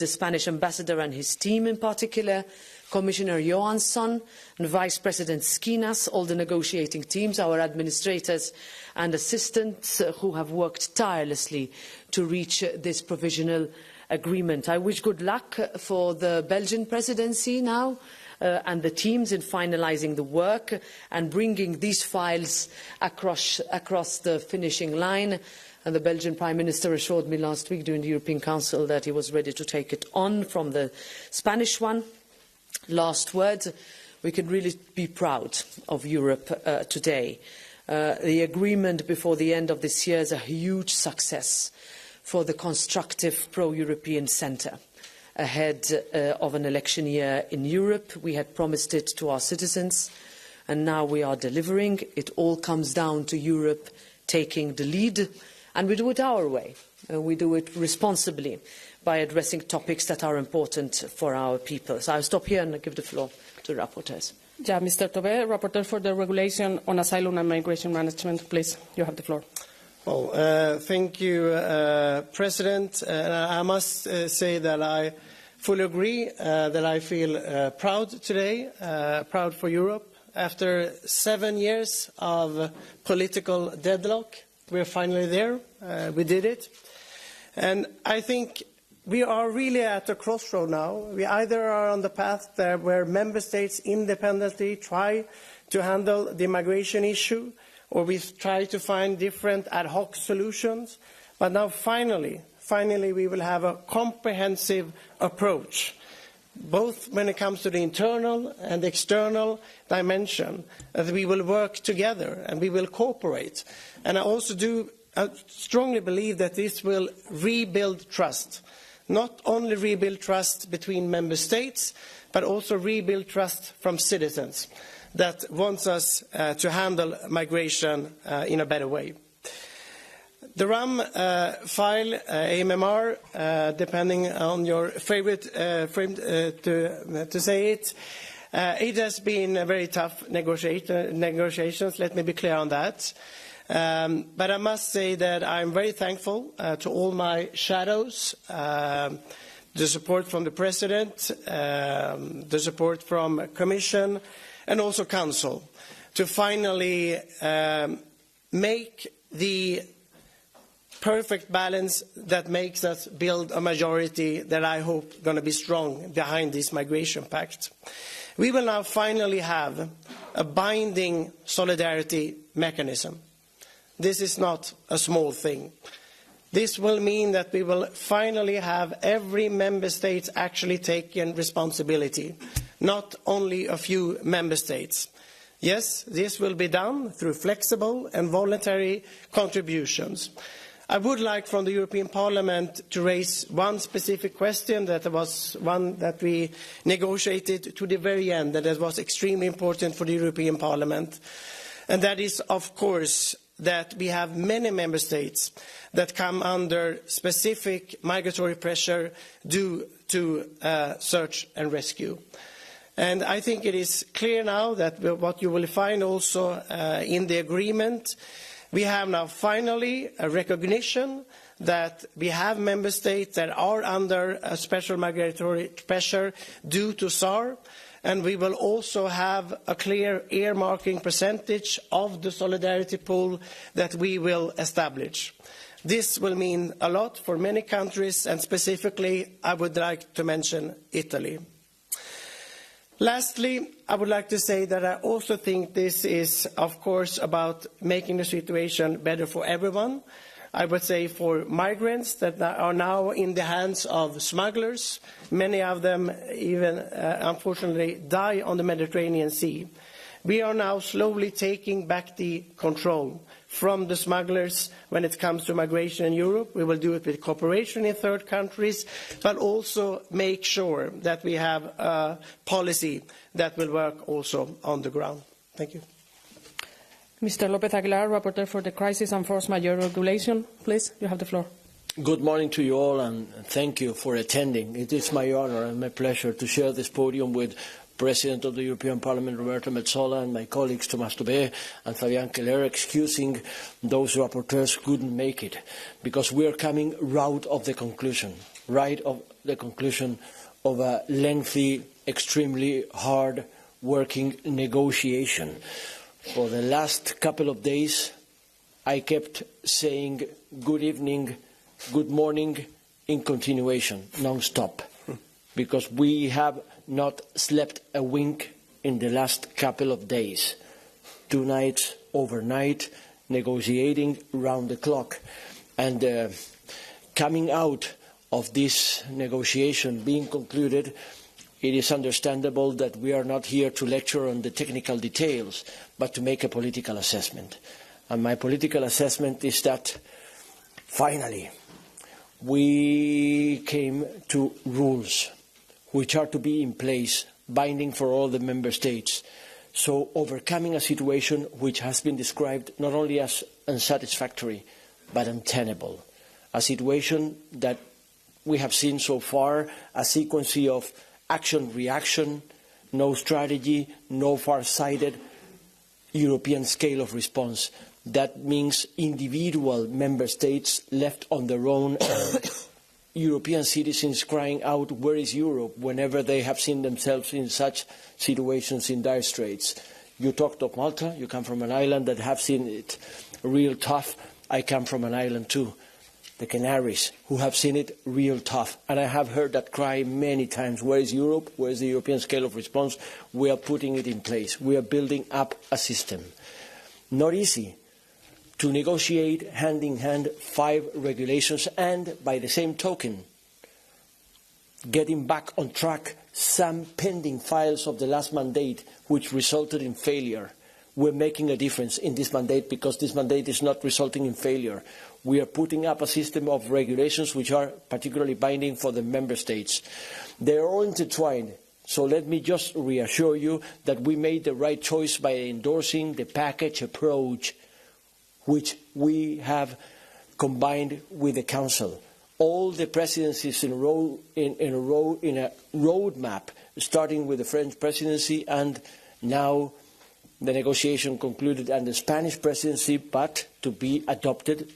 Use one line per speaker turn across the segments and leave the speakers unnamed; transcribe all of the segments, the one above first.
the Spanish ambassador and his team in particular, Commissioner Johansson and Vice President Skinas, all the negotiating teams, our administrators and assistants who have worked tirelessly to reach this provisional agreement. I wish good luck for the Belgian presidency now and the teams in finalising the work and bringing these files across the finishing line. And the Belgian Prime Minister assured me last week during the European Council that he was ready to take it on from the Spanish one. Last word, we can really be proud of Europe today. The agreement before the end of this year is a huge success for the constructive pro-European centre. Ahead of an election year in Europe, we had promised it to our citizens, and now we are delivering. It all comes down to Europe taking the lead, and we do it our way. We do it responsibly by addressing topics that are important for our people. So I'll stop here and give the floor to the rapporteurs.
Yeah, Mr. Tobé, rapporteur for the regulation on asylum and migration management, please, you have the floor.
Well, thank you, President. I must say that I fully agree that I feel proud today, proud for Europe. After 7 years of political deadlock, we're finally there. We did it. And I think we are really at a crossroad now. We either are on the path there where member states independently try to handle the migration issue, or we try to find different ad hoc solutions. But now finally we will have a comprehensive approach, both when it comes to the internal and external dimension, that we will work together and we will cooperate. And I also strongly believe that this will rebuild trust. Not only rebuild trust between member states, but also rebuild trust from citizens that wants us to handle migration in a better way. The RAM file, AMMR, depending on your favorite frame to say it, it has been a very tough negotiations, let me be clear on that. But I must say that I'm very thankful to all my shadows, the support from the President, the support from Commission, and also Council, to finally make the perfect balance that makes us build a majority that I hope is going to be strong behind this migration pact. We will now finally have a binding solidarity mechanism. This is not a small thing. This will mean that we will finally have every member state actually taking responsibility, not only a few member states. Yes, this will be done through flexible and voluntary contributions. I would like from the European Parliament to raise one specific question that was one that we negotiated to the very end, and that was extremely important for the European Parliament. And that is, of course, that we have many member states that come under specific migratory pressure due to search and rescue. And I think it is clear now that what you will find also in the agreement, we have now finally a recognition that we have member states that are under a special migratory pressure due to SAR, and we will also have a clear earmarking percentage of the solidarity pool that we will establish. This will mean a lot for many countries, and specifically I would like to mention Italy. Lastly, I would like to say that I also think this is, of course, about making the situation better for everyone. I would say for migrants that are now in the hands of smugglers. Many of them even, unfortunately, die on the Mediterranean Sea. We are now slowly taking back the control from the smugglers when it comes to migration in Europe. We will do it with cooperation in third countries, but also make sure that we have a policy that will work also on the ground. Thank you.
Mr. López Aguilar, Rapporteur for the Crisis and Force Majeure Regulation, please, you have the floor.
Good morning to you all, and thank you for attending. It is my honor and my pleasure to share this podium with President of the European Parliament, Roberta Metsola, and my colleagues, Tomás Tobé and Fabián Keller, excusing those rapporteurs who couldn't make it, because we are coming out of the conclusion. right of the conclusion of a lengthy, extremely hard working negotiation. For the last couple of days, I kept saying good evening, good morning in continuation, non-stop, because we have not slept a wink in the last couple of days. 2 nights, overnight, negotiating round the clock. And coming out of this negotiation being concluded, it is understandable that we are not here to lecture on the technical details, but to make a political assessment. And my political assessment is that, finally, we came to rules which are to be in place, binding for all the member states. So overcoming a situation which has been described not only as unsatisfactory, but untenable. A situation that we have seen so far, a sequence of action-reaction, no strategy, no far-sighted European scale of response. That means individual member states left on their own, European citizens crying out, "Where is Europe?" whenever they have seen themselves in such situations in dire straits. You talked of Malta, you come from an island that have seen it real tough. I come from an island too, the Canaries, who have seen it real tough. And I have heard that cry many times, where is Europe? Where is the European scale of response? We are putting it in place. We are building up a system. Not easy to negotiate hand in hand 5 regulations and, by the same token, getting back on track some pending files of the last mandate which resulted in failure. We're making a difference in this mandate because this mandate is not resulting in failure. We are putting up a system of regulations which are particularly binding for the member states. They are all intertwined. So let me just reassure you that we made the right choice by endorsing the package approach which we have combined with the Council. All the presidencies in a roadmap, starting with the French presidency and now the negotiation concluded under the Spanish presidency, but to be adopted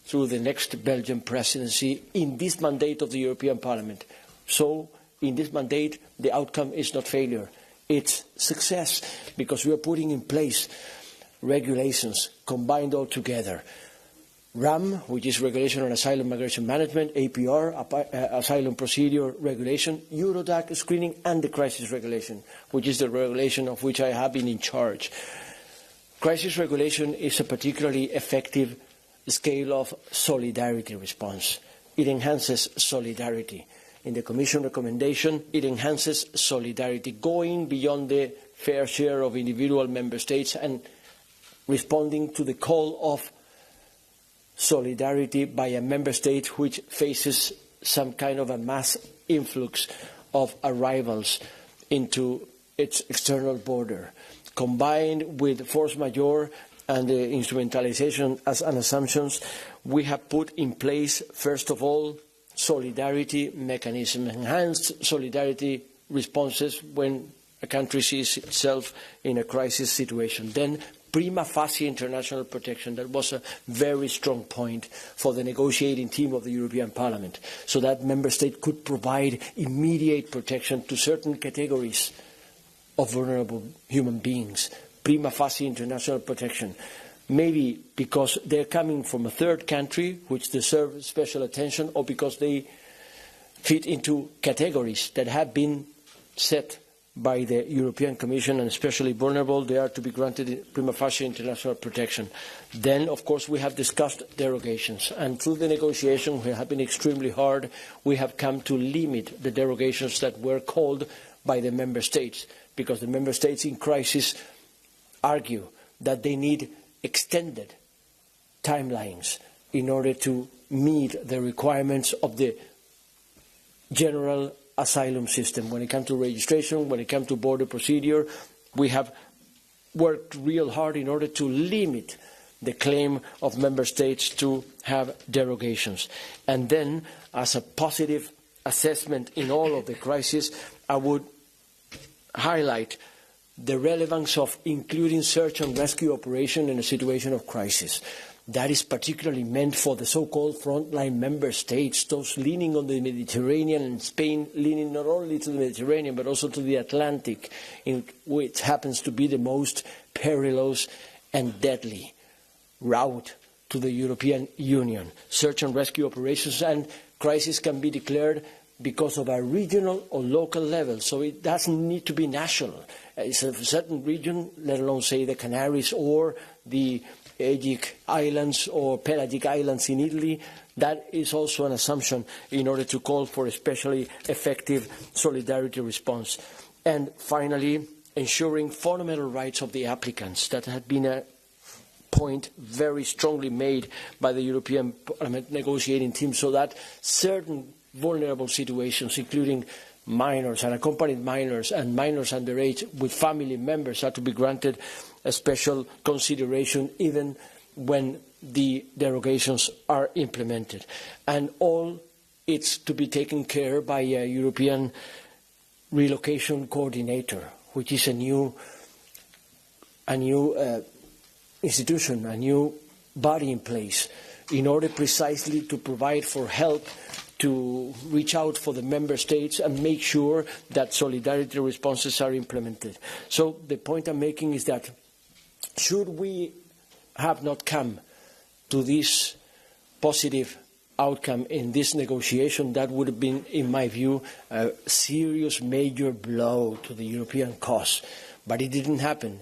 through the next Belgian presidency in this mandate of the European Parliament. So in this mandate, the outcome is not failure. It's success, because we are putting in place regulations combined all together. RAM, which is Regulation on Asylum Migration Management, APR, Asylum Procedure Regulation, Eurodac Screening, and the Crisis Regulation, which is the regulation of which I have been in charge. Crisis Regulation is a particularly effective scale of solidarity response. It enhances solidarity. In the Commission recommendation, it enhances solidarity, going beyond the fair share of individual member states and responding to the call of solidarity by a member state which faces some kind of a mass influx of arrivals into its external border. Combined with force majeure and the instrumentalization as an assumptions, we have put in place, first of all, solidarity mechanism, enhanced solidarity responses when a country sees itself in a crisis situation. Then prima facie international protection. That was a very strong point for the negotiating team of the European Parliament, so that member state could provide immediate protection to certain categories of vulnerable human beings. Prima facie international protection. Maybe because they're coming from a third country which deserves special attention, or because they fit into categories that have been set by the European Commission, and especially vulnerable, they are to be granted prima facie international protection. Then, of course, we have discussed derogations, and through the negotiation, which have been extremely hard, we have come to limit the derogations that were called by the member states, because the member states in crisis argue that they need extended timelines in order to meet the requirements of the general asylum system. When it comes to registration, when it comes to border procedure, we have worked real hard in order to limit the claim of member states to have derogations. And then, as a positive assessment in all of the crises, I would highlight the relevance of including search and rescue operation in a situation of crisis. That is particularly meant for the so-called frontline member states, those leaning on the Mediterranean, and Spain leaning not only to the Mediterranean but also to the Atlantic, which happens to be the most perilous and deadly route to the European Union. Search and rescue operations and crisis can be declared because of a regional or local level, so it doesn't need to be national. It's a certain region, let alone say the Canaries or the Aegean Islands or Pelagic Islands in Italy. That is also an assumption in order to call for especially effective solidarity response. And finally, ensuring fundamental rights of the applicants. That had been a point very strongly made by the European Parliament negotiating team, so that certain vulnerable situations, including minors, unaccompanied minors, and minors underage with family members, are to be granted a special consideration even when the derogations are implemented. And all it's to be taken care by a European relocation coordinator, which is a new institution, a new body in place, in order precisely to provide for help to reach out for the member states and make sure that solidarity responses are implemented. So the point I'm making is that should we have not come to this positive outcome in this negotiation, that would have been, in my view, a serious major blow to the European cause. But it didn't happen.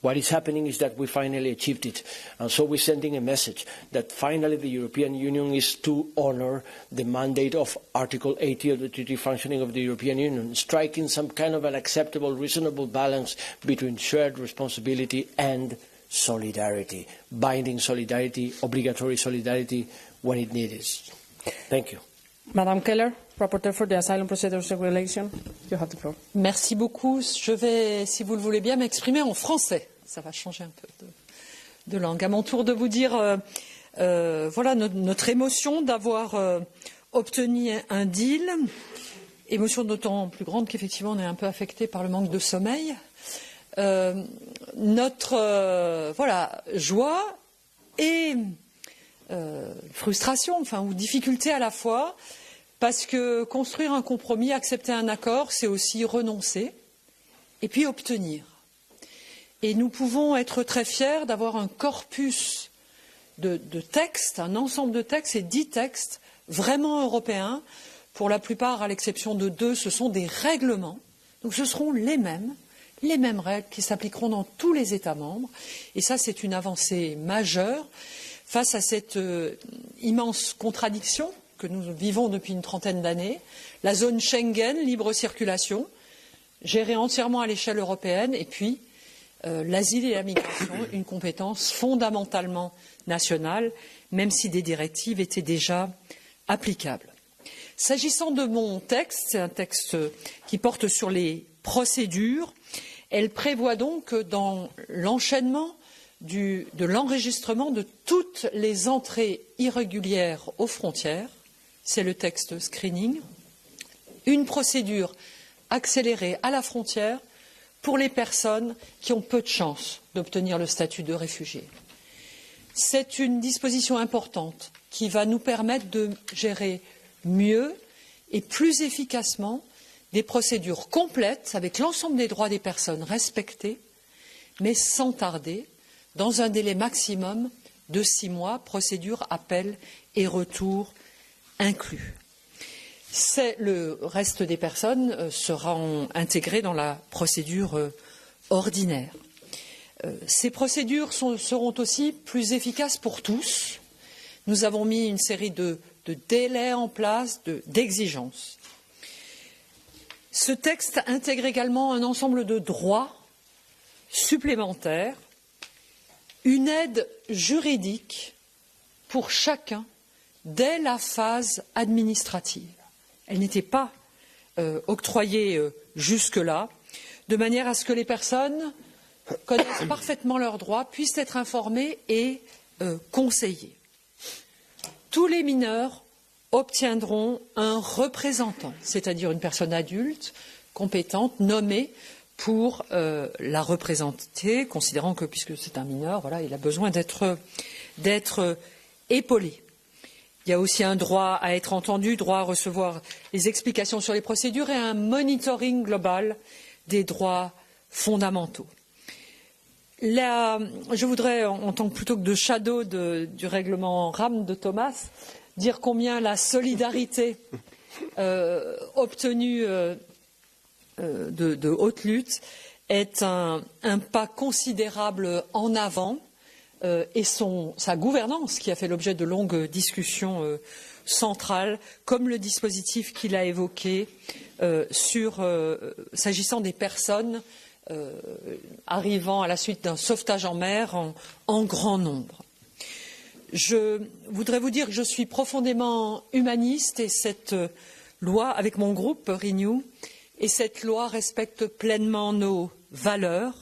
What is happening is that we finally achieved it. And so we're sending a message that finally the European Union is to honour the mandate of Article 80 of the Treaty Functioning of the European Union, striking some kind of an acceptable, reasonable balance between shared responsibility and solidarity, binding solidarity, obligatory solidarity when it needed. Thank you.
Madame Keller, rapporteur for the Asylum Procedures Regulation, you have the floor.
Merci beaucoup. Je vais, si vous le voulez bien, m'exprimer en français. Ça va changer un peu de langue. À mon tour de vous dire, voilà notre émotion d'avoir obtenu un deal. Émotion d'autant plus grande qu'effectivement on est un peu affecté par le manque de sommeil. Notre joie et frustration, ou difficulté à la fois, parce que construire un compromis, accepter un accord, c'est aussi renoncer et puis obtenir. Et nous pouvons être très fiers d'avoir un corpus de textes, un ensemble de textes et 10 textes vraiment européens. Pour la plupart, à l'exception de 2, ce sont des règlements. Donc ce seront les mêmes règles qui s'appliqueront dans tous les États membres. Et ça, c'est une avancée majeure face à cette immense contradiction que nous vivons depuis une trentaine d'années. La zone Schengen, libre circulation, gérée entièrement à l'échelle européenne, et puis l'asile et la migration, une compétence fondamentalement nationale, même si des directives étaient déjà applicables. S'agissant de mon texte, c'est un texte qui porte sur les procédures. Elle prévoit donc que dans l'enchaînement de l'enregistrement de toutes les entrées irrégulières aux frontières, c'est le texte screening, une procédure accélérée à la frontière pour les personnes qui ont peu de chances d'obtenir le statut de réfugié. C'est une disposition importante qui va nous permettre de gérer mieux et plus efficacement des procédures complètes avec l'ensemble des droits des personnes respectés, mais sans tarder, dans un délai maximum de 6 mois, procédure, appel et retour inclus. Le reste des personnes seront intégrées dans la procédure ordinaire. Ces procédures seront aussi plus efficaces pour tous. Nous avons mis une série de délais en place, d'exigences. Ce texte intègre également un ensemble de droits supplémentaires, une aide juridique pour chacun dès la phase administrative. Elle n'était pas octroyée jusque-là, de manière à ce que les personnes connaissent parfaitement leurs droits, puissent être informées et conseillées. Tous les mineurs obtiendront un représentant, c'est-à-dire une personne adulte, compétente, nommée pour la représenter, considérant que, puisque c'est un mineur, il a besoin d'être d'être épaulés. Il y a aussi un droit à être entendu, droit à recevoir les explications sur les procédures et un monitoring global des droits fondamentaux. Là, je voudrais, en tant que plutôt que de shadow du règlement RAM de Thomas, dire combien la solidarité obtenue de haute lutte est un pas considérable en avant et sa gouvernance qui a fait l'objet de longues discussions centrales, comme le dispositif qu'il a évoqué s'agissant des personnes arrivant à la suite d'un sauvetage en mer en grand nombre. Je voudrais vous dire que je suis profondément humaniste et cette loi, avec mon groupe Renew, et cette loi respecte pleinement nos valeurs.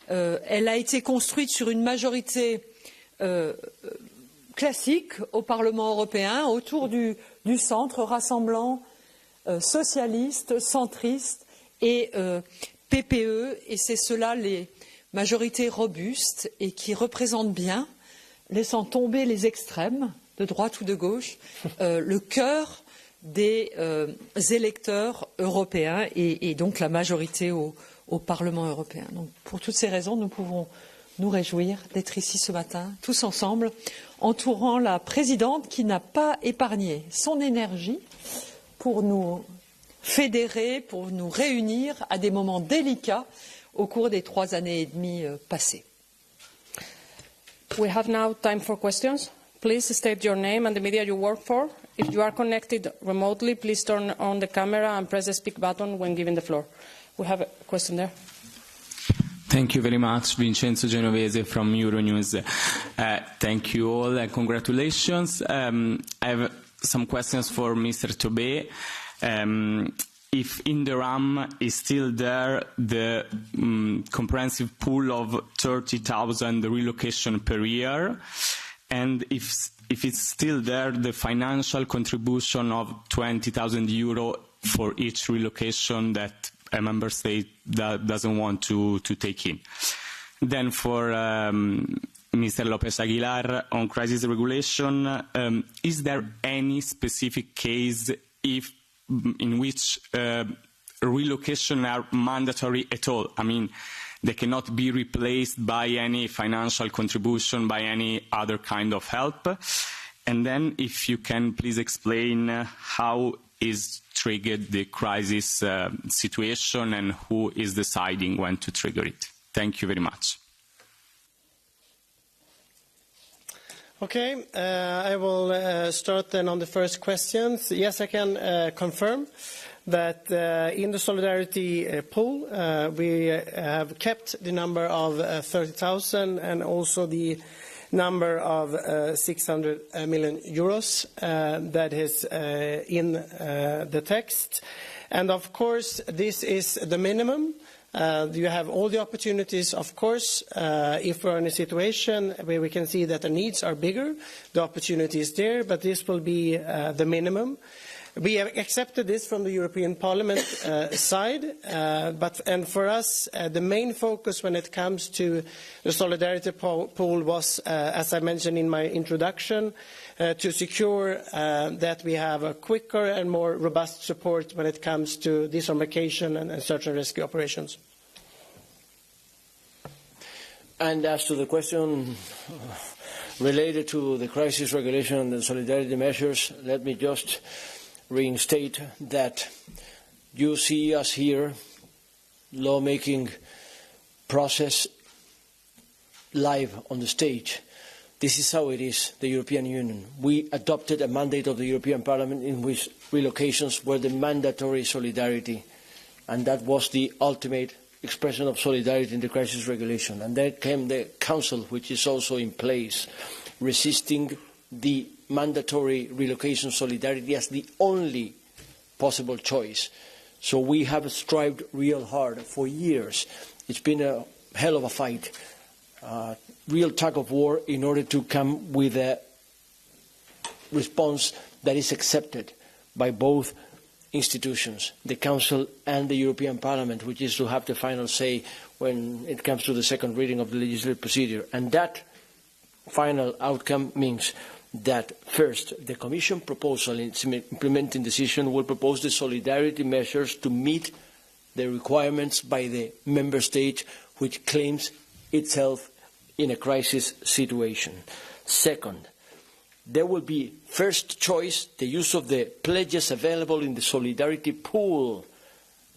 Elle a été construite sur une majorité classique au Parlement européen, autour du centre, rassemblant socialistes, centristes et PPE, et c'est cela les majorités robustes et qui représentent bien, laissant tomber les extrêmes de droite ou de gauche, le cœur des électeurs européens et donc la majorité au Parlement européen. Donc, pour toutes ces raisons, nous pouvons nous réjouir d'être ici ce matin, tous ensemble, entourant la présidente qui n'a pas épargné son énergie pour nous fédérer, pour nous réunir à des moments délicats au cours des 3 années et demie passées.
We have now time for questions. Please state your name and the media you work for. If you are connected remotely, please turn on the camera and press the speak button when given the floor. We have a question there.
Thank you very much, Vincenzo Genovese from Euronews. Thank you all and congratulations. I have some questions for Mr. Tobé. If in the RAM is still there the comprehensive pool of 30,000 relocation per year, and if it's still there the financial contribution of 20,000 euro for each relocation that a member state doesn't want to take in. Then for Mr. López Aguilar on crisis regulation, is there any specific case in which relocation are mandatory at all? I mean, they cannot be replaced by any financial contribution, by any other kind of help. And then if you can please explain how is triggered the crisis situation and who is deciding when to trigger it. Thank you very much.
Okay, I will start then on the first questions. Yes, I can confirm that in the solidarity pool we have kept the number of 30,000 and also the number of 600 million euros that is in the text. And of course, this is the minimum. You have all the opportunities, of course, if we're in a situation where we can see that the needs are bigger, the opportunity is there, but this will be the minimum. We have accepted this from the European Parliament side, and for us, the main focus when it comes to the solidarity pool was, as I mentioned in my introduction, to secure that we have a quicker and more robust support when it comes to disembarkation and search and rescue operations.
And as to the question related to the crisis regulation and the solidarity measures, let me just reinstate that you see us here, lawmaking process live on the stage. This is how it is, the European Union. We adopted a mandate of the European Parliament in which relocations were the mandatory solidarity, and that was the ultimate expression of solidarity in the crisis regulation. And then came the Council, which is also in place, resisting the mandatory relocation solidarity as the only possible choice. So we have strived real hard for years. It's been a hell of a fight, real tug of war in order to come with a response that is accepted by both institutions, the Council and the European Parliament, which is to have the final say when it comes to the second reading of the legislative procedure. And that final outcome means that, first, the Commission proposal in its implementing decision will propose the solidarity measures to meet the requirements by the member state which claims itself in a crisis situation. Second, there will be, first choice, the use of the pledges available in the solidarity pool,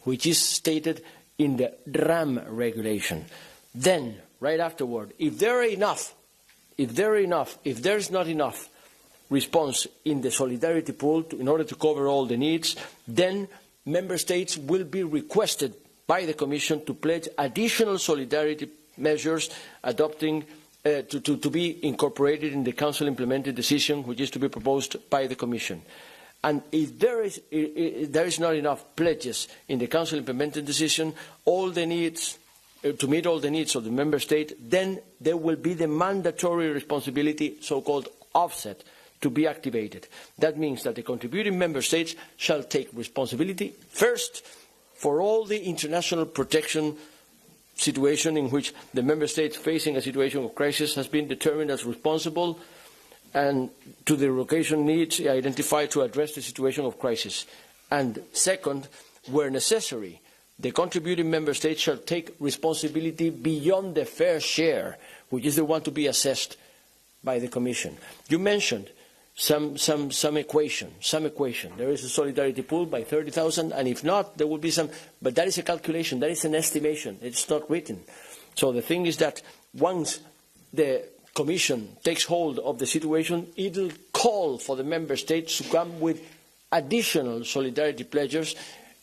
which is stated in the RAM regulation. Then, right afterward, if there is not enough response in the solidarity pool in order to cover all the needs, then member states will be requested by the Commission to pledge additional solidarity measures adopting to be incorporated in the Council implemented decision, which is to be proposed by the Commission. And if there is not enough pledges in the Council implemented decision, all the needs to meet all the needs of the member state, then there will be the mandatory responsibility, so-called offset, to be activated. That means that the contributing member states shall take responsibility first for all the international protection situation in which the member states facing a situation of crisis has been determined as responsible, and to the relocation needs identified to address the situation of crisis. And second, where necessary, the contributing member states shall take responsibility beyond the fair share, which is the one to be assessed by the Commission. You mentioned some equation. There is a solidarity pool by 30,000, and if not, there will be some. But that is a calculation. That is an estimation. It's not written. So the thing is that once the Commission takes hold of the situation, it will call for the member states to come with additional solidarity pledges.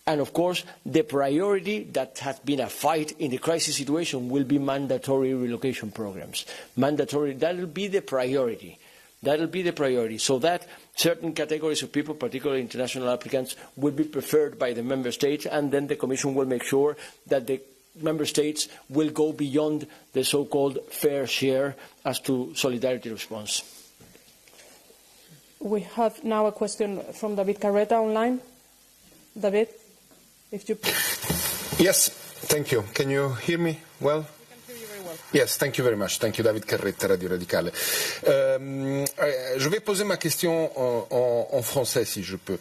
And of course, the priority that has been a fight in the crisis situation will be mandatory relocation programs. Mandatory, that will be the priority. That will be the priority, so that certain categories of people, particularly international applicants, will be preferred by the member states, and then the Commission will make sure that the member states will go beyond the so-called fair share as to solidarity response.
We have now a question from David Carreta online. David, if you...
Yes, thank you. Can you hear me well? Yes, thank you very much. Thank you, David Carretta, Radio Radicale. Je vais poser ma question en français, si je peux.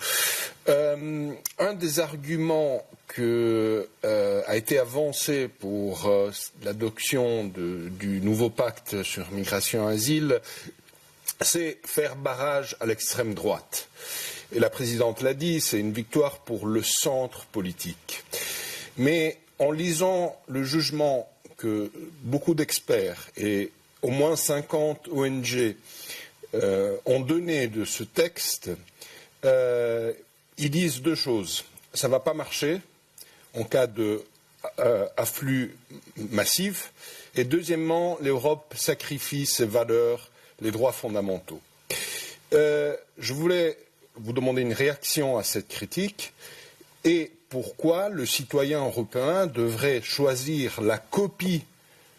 Un des arguments que a été avancé pour l'adoption du nouveau pacte sur migration et asile, c'est faire barrage à l'extrême droite. Et la présidente l'a dit, c'est une victoire pour le centre politique. Mais en lisant le jugement que beaucoup d'experts et au moins 50 ONG ont donné de ce texte, ils disent deux choses. Ça ne va pas marcher en cas d'afflux massif. Et deuxièmement, l'Europe sacrifie ses valeurs, les droits fondamentaux. Je voulais vous demander une réaction à cette critique et pourquoi le citoyen européen devrait choisir la copie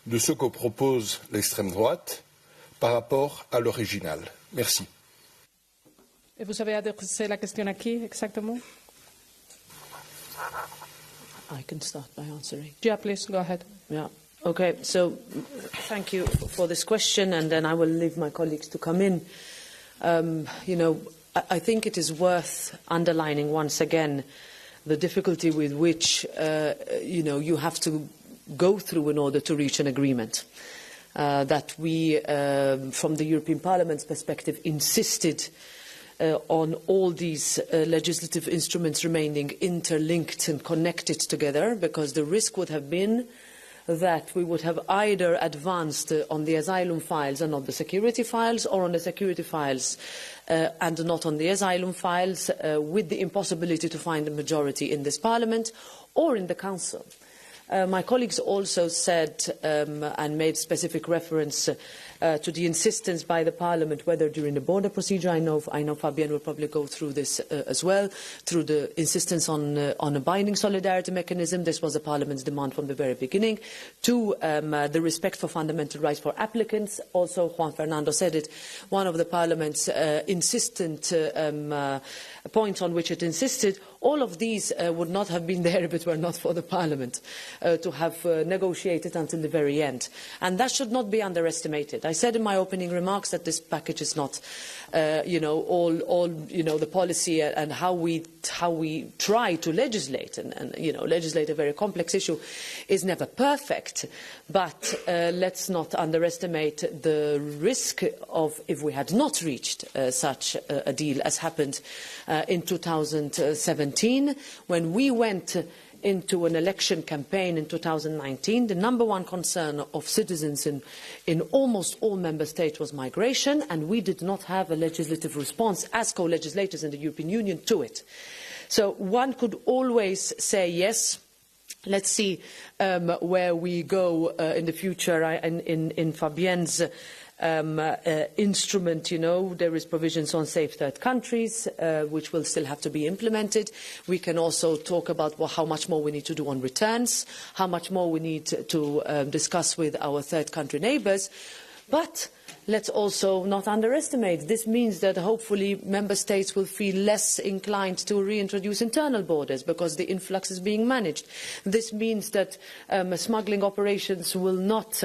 de ce que propose l'extrême droite par rapport à l'original. Merci.
Et vous avez adressé la question à qui exactement?
I can start by answering.
Yeah, please, go ahead.
Yeah. Okay, so thank you for this question, and then I will leave my colleagues to come in. I think it is worth underlining once again the difficulty with which, you have to go through in order to reach an agreement. That we, from the European Parliament's perspective, insisted on all these legislative instruments remaining interlinked and connected together, because the risk would have been that we would have either advanced on the asylum files and not the security files, or on the security files and not on the asylum files, with the impossibility to find a majority in this Parliament or in the Council. My colleagues also said and made specific reference to the insistence by the Parliament, whether during the border procedure, I know Fabienne will probably go through this as well, through the insistence on a binding solidarity mechanism. This was the Parliament's demand from the very beginning. To the respect for fundamental rights for applicants. Also, Juan Fernando said it, one of the Parliament's insistent points on which it insisted. All of these would not have been there if it were not for the Parliament to have negotiated until the very end. And that should not be underestimated. I said in my opening remarks that this package is not, all the policy and how we try to legislate and legislate a very complex issue is never perfect. But let's not underestimate the risk of, if we had not reached such a deal as happened in 2017, when we went into an election campaign in 2019, the number one concern of citizens in almost all member states was migration, and we did not have a legislative response as co-legislators in the European Union to it. So one could always say, yes, let's see where we go in the future. In Fabienne's instrument, there is provisions on safe third countries, which will still have to be implemented. We can also talk about how much more we need to do on returns, how much more we need to discuss with our third country neighbours. But let's also not underestimate. This means that hopefully member states will feel less inclined to reintroduce internal borders because the influx is being managed. This means that smuggling operations will not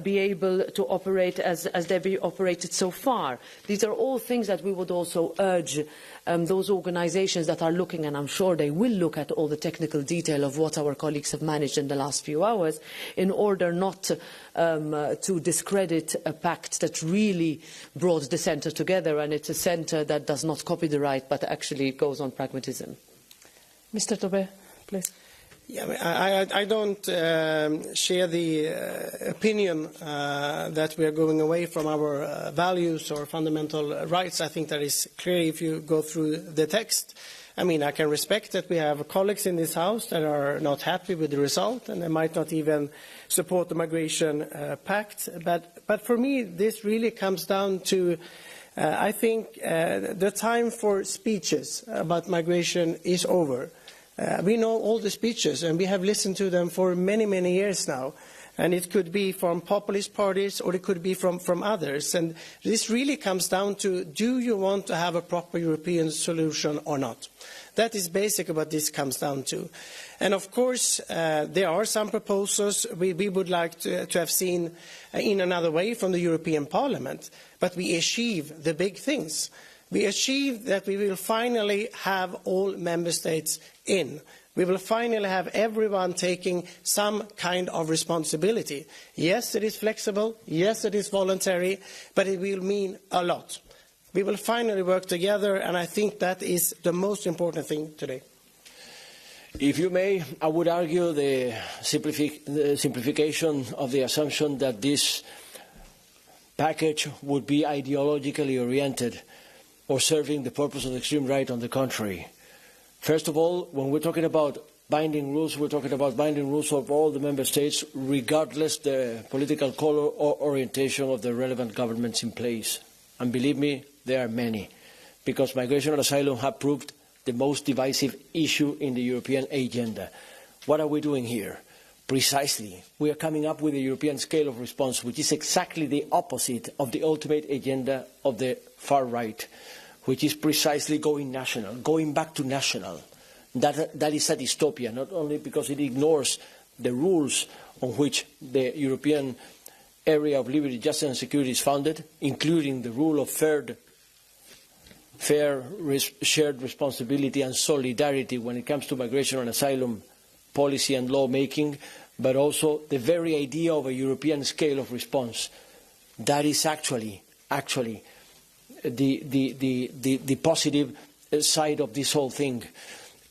be able to operate as they've been operated so far. These are all things that we would also urge those organisations that are looking, and I'm sure they will look at all the technical detail of what our colleagues have managed in the last few hours, in order not to discredit a pact that really brought the centre together, and it's a centre that does not copy the right but actually goes on pragmatism. Mr. Tobé, please.
Yeah, I don't share the opinion that we are going away from our values or fundamental rights. I think that is clear if you go through the text. I mean, I can respect that we have colleagues in this House that are not happy with the result, and they might not even support the migration pact. But for me, this really comes down to, I think, the time for speeches about migration is over. We know all the speeches, and we have listened to them for many, many years now. And it could be from populist parties, or it could be from others. And this really comes down to, do you want to have a proper European solution or not? That is basically what this comes down to. And of course, there are some proposals we would like to have seen in another way from the European Parliament. But we achieve the big things. We achieved that we will finally have all member states in. We will finally have everyone taking some kind of responsibility. Yes, it is flexible. Yes, it is voluntary. But it will mean a lot. We will finally work together, and I think that is the most important thing today.
If you may, I would argue the simplification of the assumption that this package would be ideologically oriented or serving the purpose of the extreme right. On the contrary. First of all, when we're talking about binding rules, we're talking about binding rules of all the member states, regardless the political colour or orientation of the relevant governments in place. And believe me, there are many, because migration and asylum have proved the most divisive issue in the European agenda. What are we doing here? Precisely, we are coming up with a European scale of response, which is exactly the opposite of the ultimate agenda of the far right, which is precisely going national, going back to national. That is a dystopia, not only because it ignores the rules on which the European area of liberty, justice and security is founded, including the rule of fair shared responsibility and solidarity when it comes to migration and asylum policy and lawmaking, but also the very idea of a European scale of response. That is actually the positive side of this whole thing.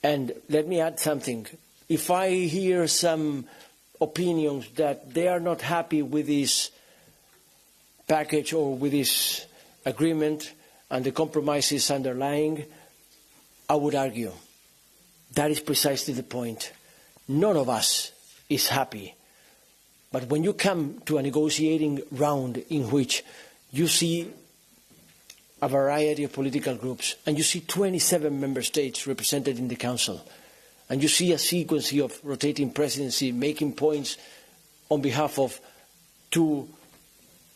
And let me add something. If I hear some opinions that they are not happy with this package or with this agreement and the compromises underlying, I would argue that is precisely the point. None of us is happy. But when you come to a negotiating round in which you see a variety of political groups, and you see 27 member states represented in the Council, and you see a sequence of rotating presidency making points on behalf of two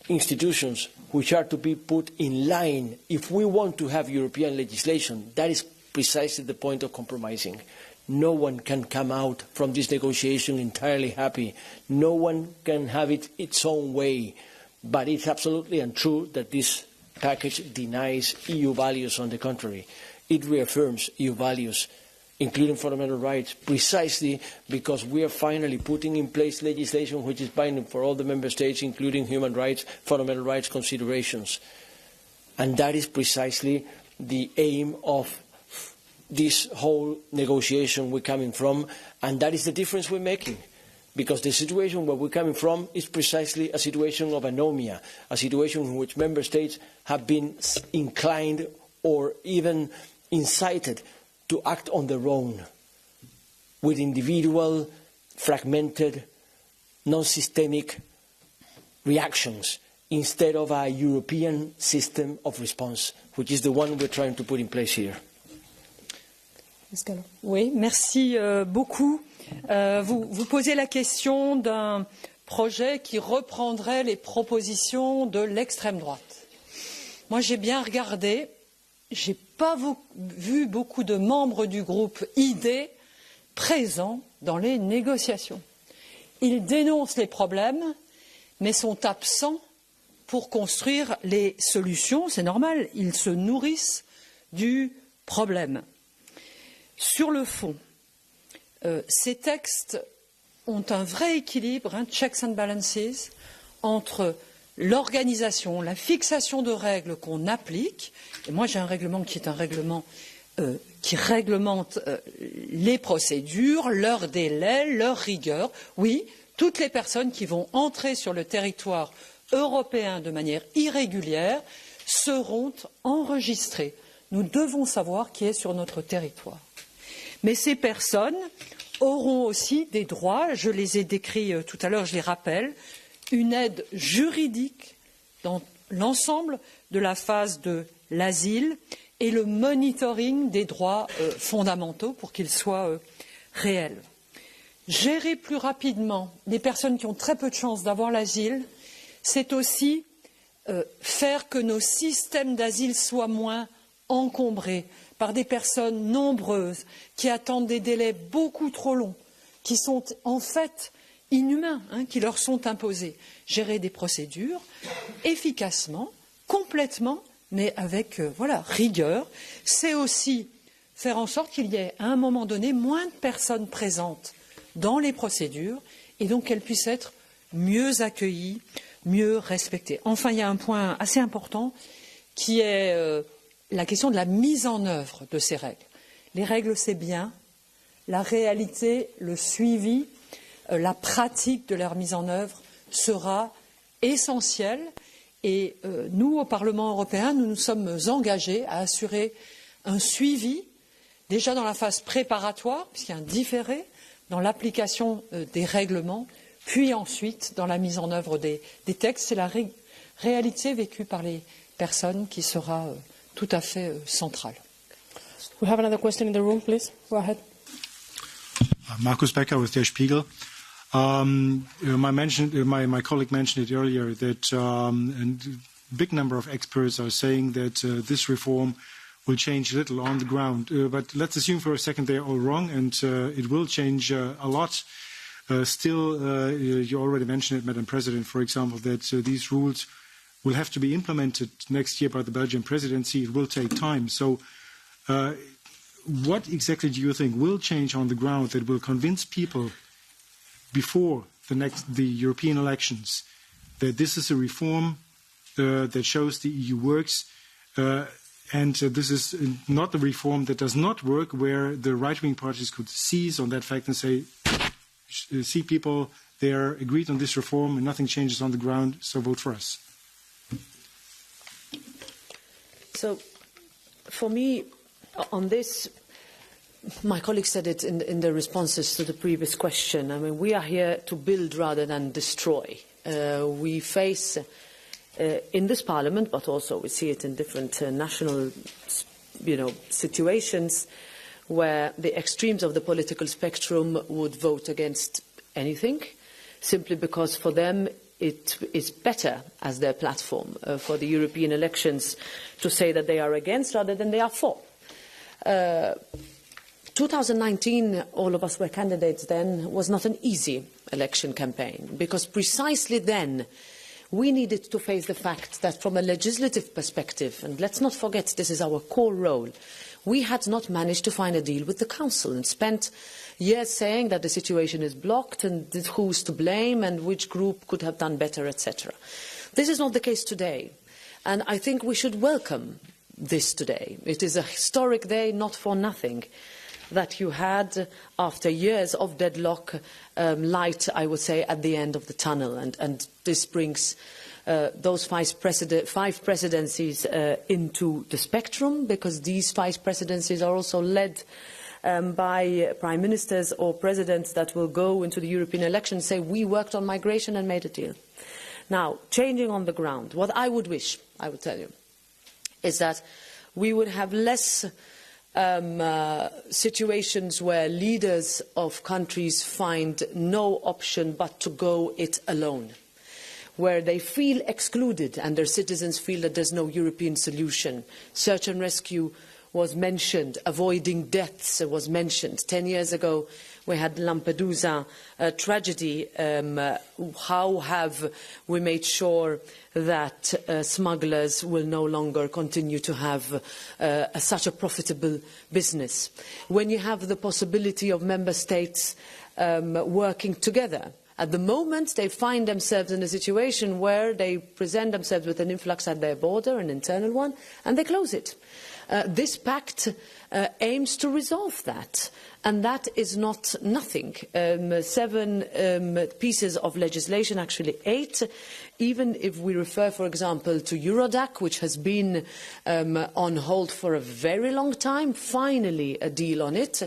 institutions which are to be put in line if we want to have European legislation, that is precisely the point of compromising. No one can come out from this negotiation entirely happy. No one can have it its own way. But it's absolutely untrue that this package denies EU values. On the contrary, it reaffirms EU values, including fundamental rights, precisely because we are finally putting in place legislation which is binding for all the member states, including human rights, fundamental rights considerations. And that is precisely the aim of this whole negotiation we're coming from, and that is the difference we're making. Because the situation where we're coming from is precisely a situation of anomia, a situation in which member states have been inclined or even incited to act on their own, with individual, fragmented, non-systemic reactions, instead of a European system of response, which is the one we're trying to put in place here.
Oui, merci beaucoup. Vous posez la question d'un projet qui reprendrait les propositions de l'extrême droite. Moi, j'ai bien regardé, je n'ai pas vu beaucoup de membres du groupe ID présents dans les négociations. Ils dénoncent les problèmes, mais sont absents pour construire les solutions. C'est normal, ils se nourrissent du problème. Sur le fond, ces textes ont un vrai équilibre, checks and balances, entre l'organisation, la fixation de règles qu'on applique. Et moi, j'ai un règlement qui est un règlement qui réglemente les procédures, leurs délais, leurs rigueurs. Oui, toutes les personnes qui vont entrer sur le territoire européen de manière irrégulière seront enregistrées. Nous devons savoir qui est sur notre territoire. Mais ces personnes auront aussi des droits, je les ai décrits tout à l'heure, je les rappelle, une aide juridique dans l'ensemble de la phase de l'asile et le monitoring des droits fondamentaux pour qu'ils soient réels. Gérer plus rapidement les personnes qui ont très peu de chances d'avoir l'asile, c'est aussi faire que nos systèmes d'asile soient moins encombrés par des personnes nombreuses qui attendent des délais beaucoup trop longs, qui sont en fait inhumains, qui leur sont imposés. Gérer des procédures efficacement, complètement, mais avec rigueur. C'est aussi faire en sorte qu'il y ait à un moment donné moins de personnes présentes dans les procédures et donc qu'elles puissent être mieux accueillies, mieux respectées. Enfin, il y a un point assez important qui est la question de la mise en œuvre de ces règles. Les règles, c'est bien. La réalité, le suivi, la pratique de leur mise en œuvre sera essentielle. Et nous, au Parlement européen, nous nous sommes engagés à assurer un suivi, déjà dans la phase préparatoire, puisqu'il y a un différé, dans l'application des règlements, puis ensuite dans la mise en œuvre des textes. C'est la réalité vécue par les personnes qui sera tout à fait centrale.
We have another question in the room, please. Go ahead.
Markus Becker with Der Spiegel. My colleague mentioned it earlier that a big number of experts are saying that this reform will change little on the ground. But let's assume for a second they're all wrong, and it will change a lot. Still, you already mentioned it, Madam President, for example, that these rules will have to be implemented next year by the Belgian presidency. It will take time. So what exactly do you think will change on the ground that will convince people before the European elections that this is a reform that shows the EU works and this is not a reform that does not work, where the right-wing parties could seize on that fact and say, see people, they are agreed on this reform and nothing changes on the ground, so vote for us.
So, for me, on this, my colleague said it in the responses to the previous question. I mean, we are here to build rather than destroy. We face, in this Parliament, but also we see it in different national, situations, where the extremes of the political spectrum would vote against anything, simply because for them it is better as their platform for the European elections to say that they are against rather than they are for. 2019, all of us were candidates then, was not an easy election campaign, because precisely then we needed to face the fact that from a legislative perspective, and let's not forget this is our core role, we had not managed to find a deal with the Council and spent years saying that the situation is blocked and who's to blame and which group could have done better, etc. This is not the case today, and I think we should welcome this today. It is a historic day, not for nothing, that you had, after years of deadlock, light, I would say, at the end of the tunnel. And this brings those five presidencies into the spectrum, because these five presidencies are also led by prime ministers or presidents that will go into the European elections and say, we worked on migration and made a deal. Now, changing on the ground, what I would wish, I would tell you, is that we would have less situations where leaders of countries find no option but to go it alone, where they feel excluded and their citizens feel that there's no European solution. Search and rescue was mentioned, avoiding deaths was mentioned. 10 years ago we had Lampedusa tragedy. How have we made sure that smugglers will no longer continue to have such a profitable business? When you have the possibility of member states working together, at the moment they find themselves in a situation where they present themselves with an influx at their border, an internal one, and they close it. This pact aims to resolve that, and that is not nothing. 7 pieces of legislation, actually 8, even if we refer, for example, to Eurodac, which has been on hold for a very long time, finally a deal on it,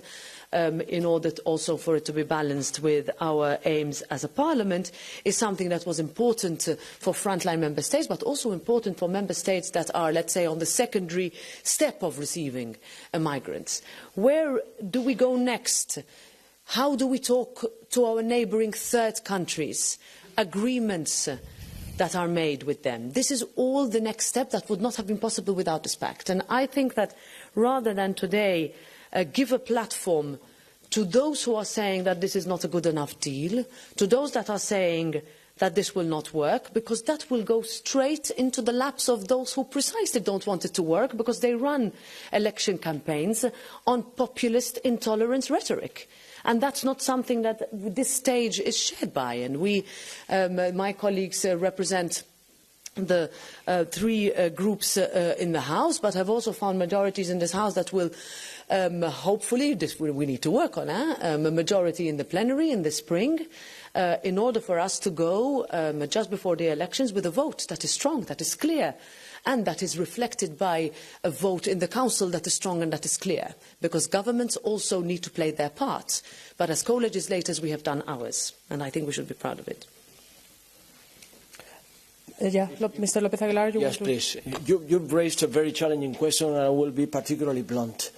in order also for it to be balanced with our aims as a parliament, is something that was important for frontline member states, but also important for member states that are, let's say, on the secondary step of receiving migrants. Where do we go next? How do we talk to our neighbouring third countries? Agreements that are made with them. This is all the next step that would not have been possible without this pact. And I think that rather than today give a platform to those who are saying that this is not a good enough deal, to those that are saying that this will not work, because that will go straight into the laps of those who precisely don't want it to work, because they run election campaigns on populist intolerance rhetoric. And that's not something that this stage is shared by. And we, my colleagues, represent the 3 groups in the House, but have also found majorities in this House that will hopefully, we need to work on a majority in the plenary in the spring, in order for us to go just before the elections with a vote that is strong, that is clear, and that is reflected by a vote in the Council that is strong and that is clear, because governments also need to play their part. But as co-legislators we have done ours, and I think we should be proud of it.
Mr. López Aguilar,
yes, please. You've raised a very challenging question, and I will be particularly blunt.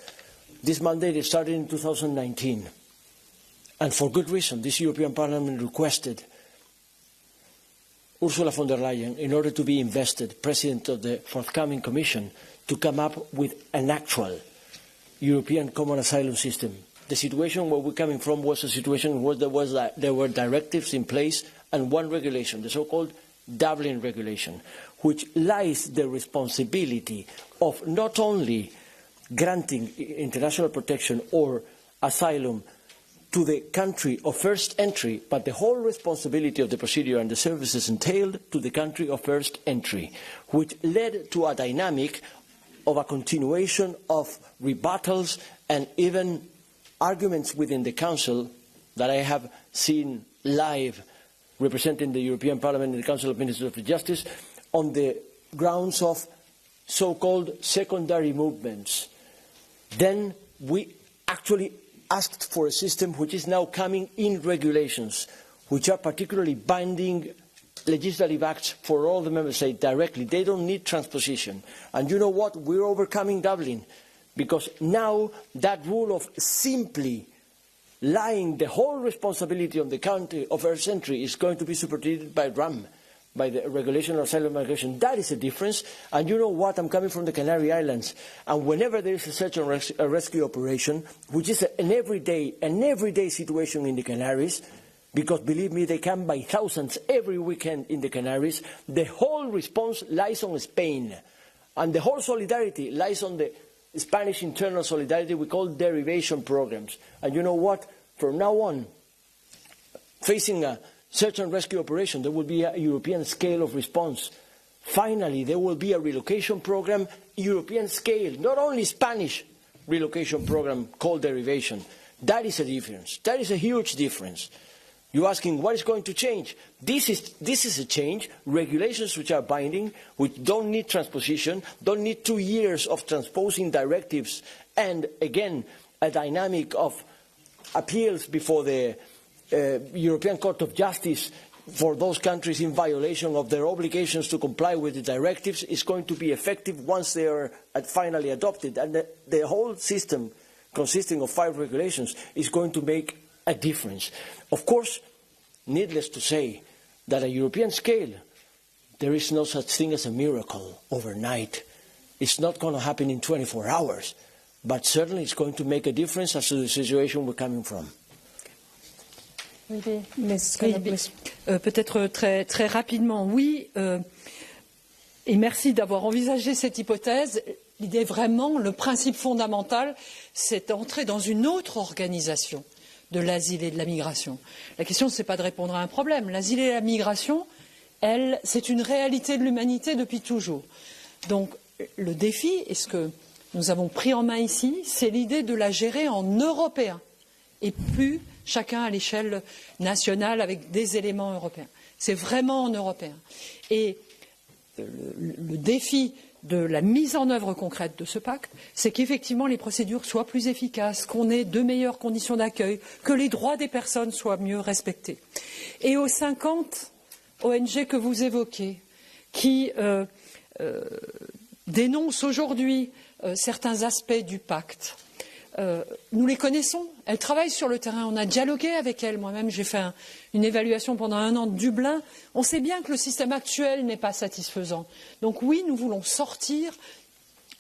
This mandate started in 2019, and for good reason. This European Parliament requested Ursula von der Leyen, in order to be invested President of the forthcoming Commission, to come up with an actual European common asylum system. The situation where we're coming from was a situation where there were directives in place and one regulation, the so-called Dublin regulation, which lies the responsibility of not only granting international protection or asylum to the country of first entry, but the whole responsibility of the procedure and the services entailed to the country of first entry, which led to a dynamic of a continuation of rebuttals and even arguments within the Council that I have seen live representing the European Parliament in the Council of Ministers of Justice on the grounds of so-called secondary movements. Then we actually asked for a system which is now coming in regulations, which are particularly binding legislative acts for all the member states directly. They don't need transposition. And you know what? We're overcoming Dublin, because now that rule of simply lying the whole responsibility on the country of first entry is going to be superseded by RAM, by the regulation on asylum migration. That is a difference. And you know what? I'm coming from the Canary Islands. And whenever there is a search and rescue operation, which is an everyday situation in the Canaries, because believe me, they come by thousands every weekend in the Canaries. The whole response lies on Spain, and the whole solidarity lies on the Spanish internal solidarity we call derivation programs. And you know what? From now on, facing a search and rescue operation, there will be a European scale of response. Finally, there will be a relocation program, European scale, not only Spanish relocation program called derivation. That is a difference. That is a huge difference. You're asking what is going to change? This is a change. Regulations which are binding, which don't need transposition, don't need 2 years of transposing directives, and again, a dynamic of appeals before the European Court of Justice for those countries in violation of their obligations to comply with the directives is going to be effective once they are finally adopted. And the whole system, consisting of 5 regulations, is going to make a difference. Of course, needless to say, that at a European scale, there is no such thing as a miracle overnight. It's not going to happen in 24 hours, but certainly it's going to make a difference as to the situation we're coming from.
Peut-être très rapidement, oui, et merci d'avoir envisagé cette hypothèse. L'idée vraiment, le principe fondamental, c'est d'entrer dans une autre organisation de l'asile et de la migration. La question, ce n'est pas de répondre à un problème. L'asile et la migration, c'est une réalité de l'humanité depuis toujours. Donc, le défi, et ce que nous avons pris en main ici, c'est l'idée de la gérer en européen, et plus chacun à l'échelle nationale avec des éléments européens. C'est vraiment en européen. Et le défi de la mise en œuvre concrète de ce pacte, c'est qu'effectivement les procédures soient plus efficaces, qu'on ait de meilleures conditions d'accueil, que les droits des personnes soient mieux respectés. Et aux 50 ONG que vous évoquez, qui dénoncent aujourd'hui certains aspects du pacte, nous les connaissons, elles travaillent sur le terrain, on a dialogué avec elles. Moi-même, j'ai fait une évaluation pendant 1 an de Dublin. On sait bien que le système actuel n'est pas satisfaisant. Donc oui, nous voulons sortir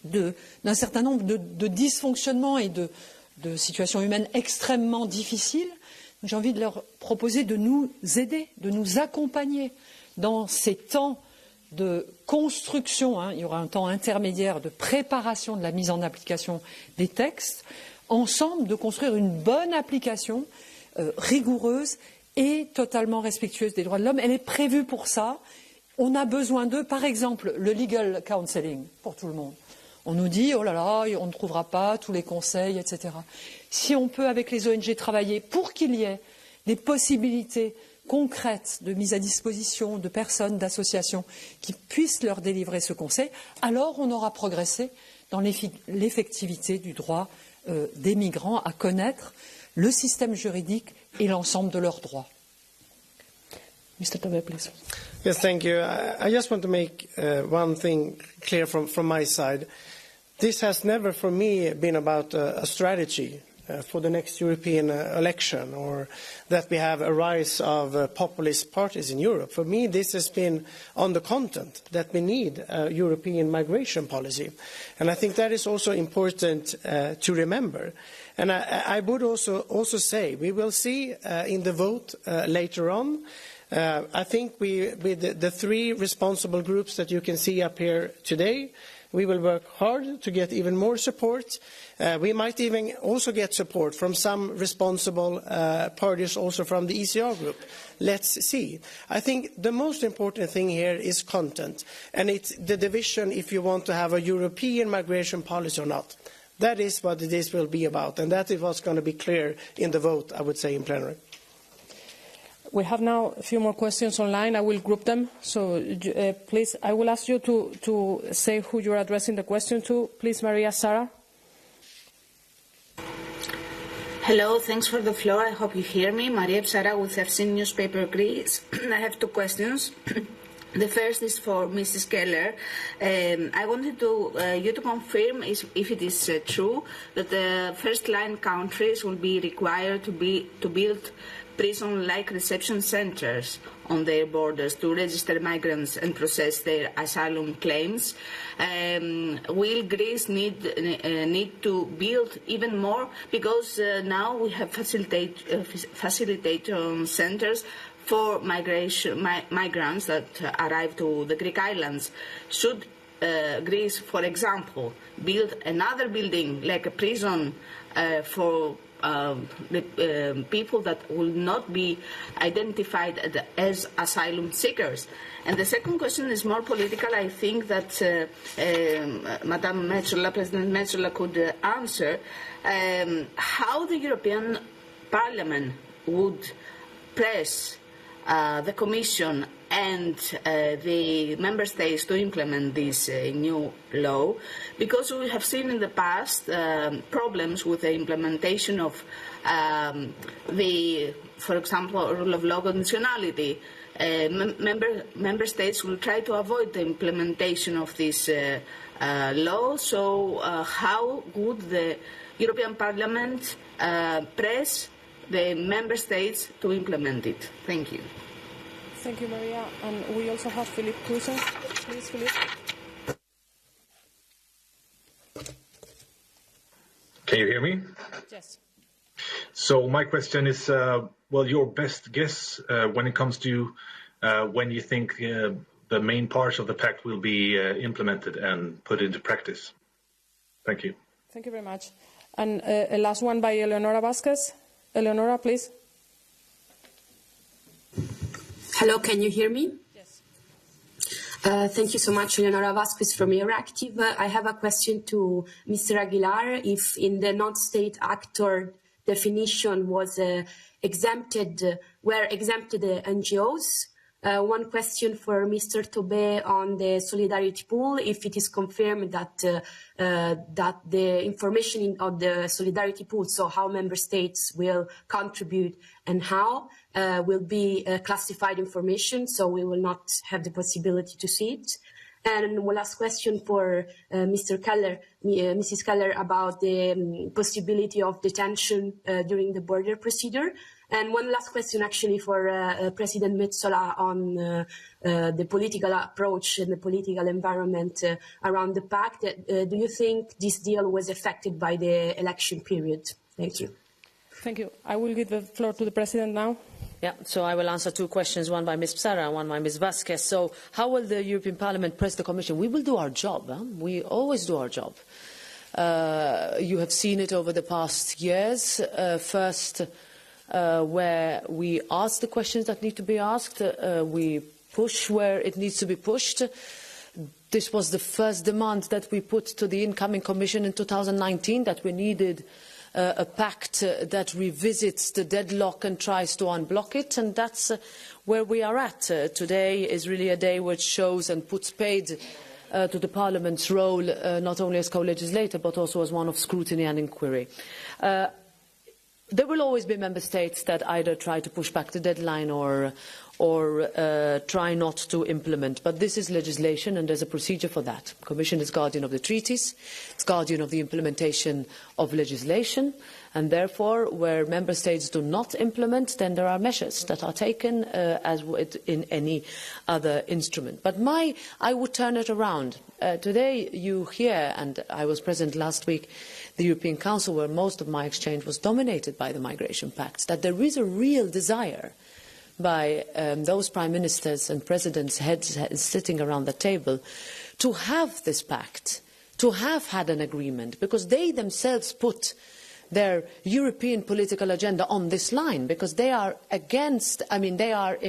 d'un certain nombre de dysfonctionnements et de situations humaines extrêmement difficiles. J'ai envie de leur proposer de nous aider, de nous accompagner dans ces temps de construction, il y aura un temps intermédiaire de préparation de la mise en application des textes, ensemble de construire une bonne application rigoureuse et totalement respectueuse des droits de l'homme. Elle est prévue pour ça. On a besoin d'eux, par exemple, le legal counseling pour tout le monde. On nous dit, oh là là, on ne trouvera pas tous les conseils, etc. Si on peut, avec les ONG, travailler pour qu'il y ait des possibilités concrètes de mise à disposition de personnes, d'associations qui puissent leur délivrer ce conseil, alors on aura progressé dans l'effectivité du droit des migrants à connaître le système juridique et l'ensemble de leurs droits. Mr. Tobé, please.
Yes, thank you. I just want to make one thing clear from my side. This has never, for me, been about a strategy for the next European election, or that we have a rise of populist parties in Europe. For me, this has been on the content that we need a European migration policy. And I think that is also important to remember. And I would also say, we will see in the vote later on, I think with the 3 responsible groups that you can see up here today, we will work hard to get even more support. We might even also get support from some responsible parties, also from the ECR group. Let's see. I think the most important thing here is content, and it's the division if you want to have a European migration policy or not. That is what this will be about, and that is what's going to be clear in the vote, I would say, in plenary.
We have now a few more questions online. I will group them. So please, I will ask you to say who you are addressing the question to. Please, Maria Sara.
Hello, thanks for the floor. I hope you hear me. Maria Sara with FC Newspaper Greece. I have 2 questions. The first is for Mrs. Keller. I wanted you to confirm if it is true that the first-line countries will be required to build prison-like reception centres on their borders to register migrants and process their asylum claims. Will Greece need to build even more? Because now we have facilitation centres for migrants that arrive to the Greek islands. Should Greece, for example, build another building like a prison for the people that will not be identified as asylum seekers? And the second question is more political. I think that Madame Metsola, President Metsola, could answer how the European Parliament would press the Commission and the Member States to implement this new law, because we have seen in the past problems with the implementation of for example, rule of law conditionality. Member States will try to avoid the implementation of this law, so how would the European Parliament press the Member States to implement it? Thank you.
Thank you, Maria. And we also have Philippe Cousin. Please, Philippe.
Can you hear me?
Yes.
So my question is, well, your best guess when it comes to when you think the main parts of the pact will be implemented and put into practice. Thank you.
Thank you very much. And a last one by Eleonora Vasquez. Eleonora, please.
Hello, can you hear me?
Yes.
Thank you so much, Eleonora Vasquez from Euractiv. I have a question to Mr. Aguilar. If in the non-state actor definition was exempted NGOs, one question for Mr. Tobe on the solidarity pool, if it is confirmed that that the information of the solidarity pool, so how member states will contribute and how, will be classified information, so we will not have the possibility to see it. And one last question for Mr. Keller, Mrs. Keller, about the possibility of detention during the border procedure. And one last question, actually, for President Metsola on the political approach and the political environment around the pact. Do you think this deal was affected by the election period? Thank you.
Thank you. I will give the floor to the President now.
Yeah, so I will answer two questions, one by Ms. Psara and one by Ms. Vasquez. So how will the European Parliament press the Commission? We will do our job. We always do our job. You have seen it over the past years. First, where we ask the questions that need to be asked, we push where it needs to be pushed. This was the first demand that we put to the incoming Commission in 2019, that we needed a pact that revisits the deadlock and tries to unblock it, and that's where we are at. Today is really a day which shows and puts paid to the Parliament's role, not only as co-legislator but also as one of scrutiny and inquiry. There will always be member states that either try to push back the deadline or try not to implement. But this is legislation and there's a procedure for that. The Commission is guardian of the treaties, it's guardian of the implementation of legislation, and therefore where member states do not implement, then there are measures that are taken as in any other instrument. But I would turn it around. Today you hear, and I was present last week, the European Council, where most of my exchange was dominated by the migration pact, that there is a real desire by those prime ministers and presidents, heads sitting around the table, to have this pact, to have had an agreement, because they themselves put their European political agenda on this line, because they are against, they are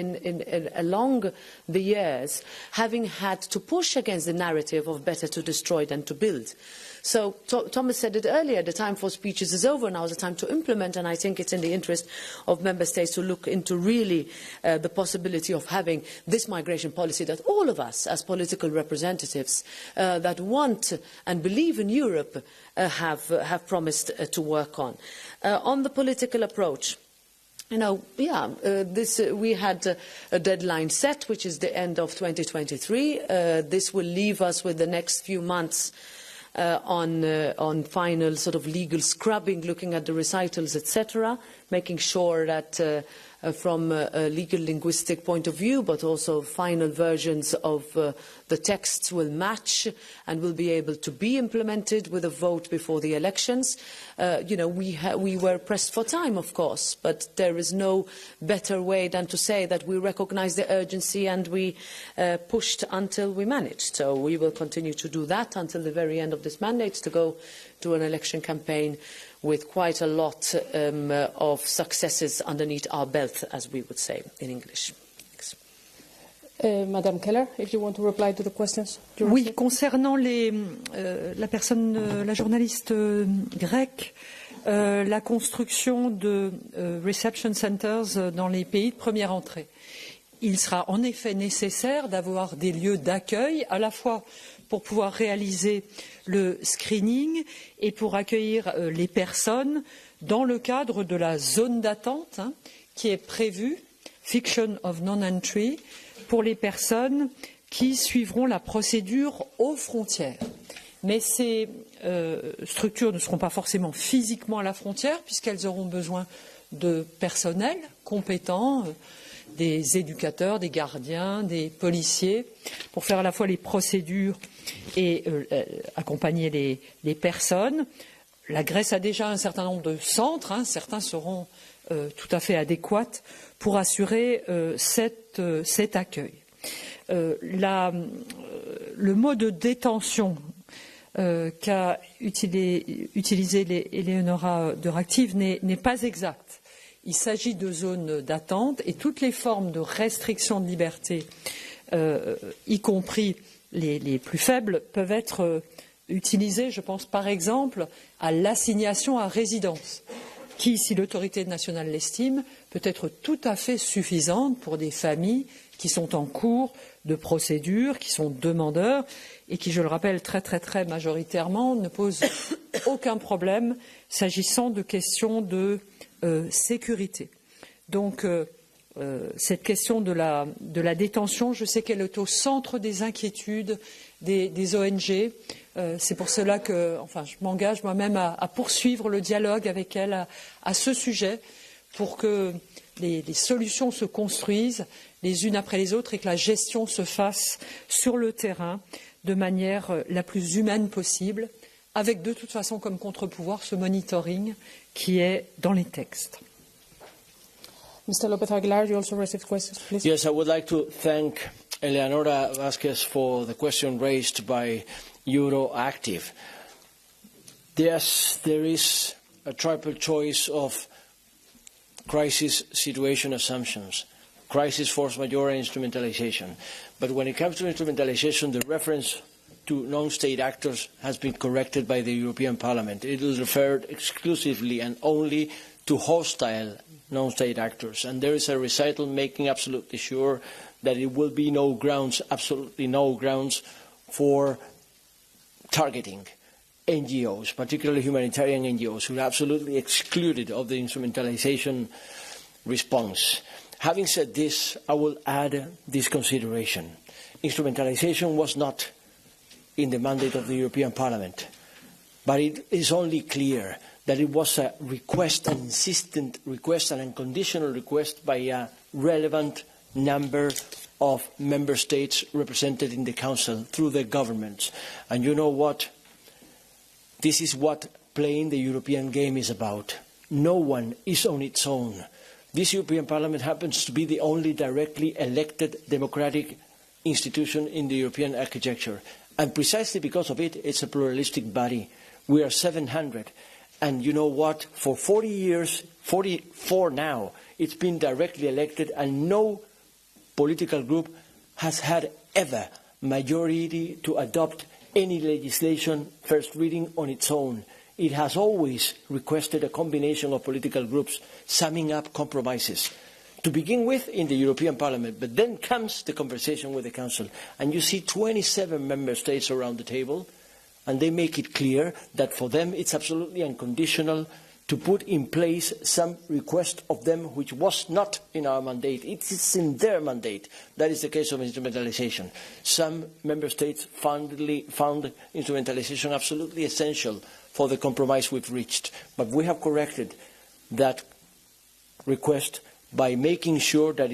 along the years having had to push against the narrative of better to destroy than to build. So Thomas said it earlier, the time for speeches is over, now is the time to implement, and I think it's in the interest of member states to look into really the possibility of having this migration policy that all of us as political representatives that want and believe in Europe have promised to work on. On the political approach, We had a deadline set, which is the end of 2023. This will leave us with the next few months on final sort of legal scrubbing, looking at the recitals, etc., making sure that from a legal linguistic point of view, but also final versions of the texts will match and will be able to be implemented with a vote before the elections. We were pressed for time, of course, but there is no better way than to say that we recognise the urgency and we pushed until we managed. So we will continue to do that until the very end of this mandate, to go to an election campaign with quite a lot of successes underneath our belt, as we would say in English.
Madame Keller, if you want to reply to the questions.
Oui, concernant la journaliste grecque, la construction de reception centers dans les pays de première entrée. Il sera en effet nécessaire d'avoir des lieux d'accueil, à la fois pour pouvoir réaliser le screening et pour accueillir les personnes dans le cadre de la zone d'attente qui est prévue, fiction of non-entry, pour les personnes qui suivront la procédure aux frontières. Mais ces structures ne seront pas forcément physiquement à la frontière, puisqu'elles auront besoin de personnel compétent, des éducateurs, des gardiens, des policiers, pour faire à la fois les procédures et accompagner les personnes. La Grèce a déjà un certain nombre de centres, certains seront tout à fait adéquats pour assurer cet accueil. Le mot de détention qu'a utilisé Eleonora de Ractive n'est pas exact. Il s'agit de zones d'attente et toutes les formes de restriction de liberté, y compris les plus faibles, peuvent être utilisées, je pense par exemple à l'assignation à résidence, qui, si l'autorité nationale l'estime, peut être tout à fait suffisante pour des familles qui sont en cours de procédure, qui sont demandeurs et qui, je le rappelle très majoritairement, ne posent aucun problème s'agissant de questions de sécurité. Donc, cette question de la détention, je sais qu'elle est au centre des inquiétudes des ONG. C'est pour cela que je m'engage moi-même à poursuivre le dialogue avec elle à ce sujet, pour que les solutions se construisent les unes après les autres et que la gestion se fasse sur le terrain de manière la plus humaine possible, avec de toute façon comme contre-pouvoir ce monitoring qui est dans les textes.
Mr. López Aguilar, you also received questions, please.
Yes, I would like to thank Eleonora Vázquez for the question raised by Euroactive. Yes, there is a triple choice of crisis situation assumptions, crisis, force majeure, and instrumentalization. But when it comes to instrumentalization, the reference to non-state actors has been corrected by the European Parliament. It is referred exclusively and only to hostile non-state actors. And there is a recital making absolutely sure that it will be no grounds, absolutely no grounds for targeting NGOs, particularly humanitarian NGOs, who are absolutely excluded of the instrumentalization response. Having said this, I will add this consideration. Instrumentalization was not in the mandate of the European Parliament, but it is only clear that it was a request, an insistent request, an unconditional request by a relevant number of member states represented in the Council through their governments. And you know what? This is what playing the European game is about. No one is on its own. This European Parliament happens to be the only directly elected democratic institution in the European architecture. And precisely because of it, it's a pluralistic body. We are 700. And you know what? For 40 years, 44 now, it's been directly elected, and no political group has had ever majority to adopt any legislation first reading on its own. It has always requested a combination of political groups summing up compromises. To begin with in the European Parliament, but then comes the conversation with the Council. And you see 27 member states around the table, and they make it clear that for them it's absolutely unconditional to put in place some request of them which was not in our mandate. It is in their mandate. That is the case of instrumentalization. Some member states found instrumentalization absolutely essential for the compromise we've reached. But we have corrected that request by making sure that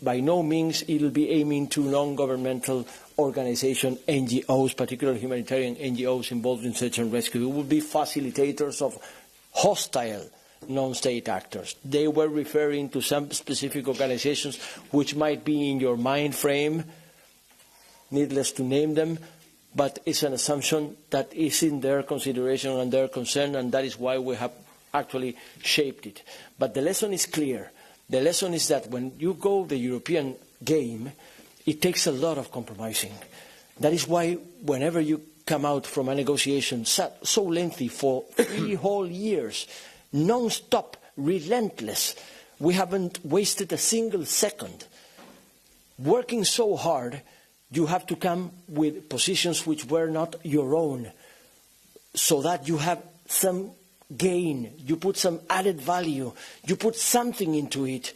by no means it will be aiming to non-governmental organizations, NGOs, particularly humanitarian NGOs involved in search and rescue. It will be facilitators of hostile non-state actors. They were referring to some specific organizations which might be in your mind frame, needless to name them, but it's an assumption that is in their consideration and their concern, and that is why we have actually shaped it. But the lesson is clear. The lesson is that when you go the European game, it takes a lot of compromising. That is why whenever you come out from a negotiation so lengthy for 3 whole years, non-stop, relentless, we haven't wasted a single second. Working so hard, you have to come with positions which were not your own, so that you have some gain, you put some added value, you put something into it.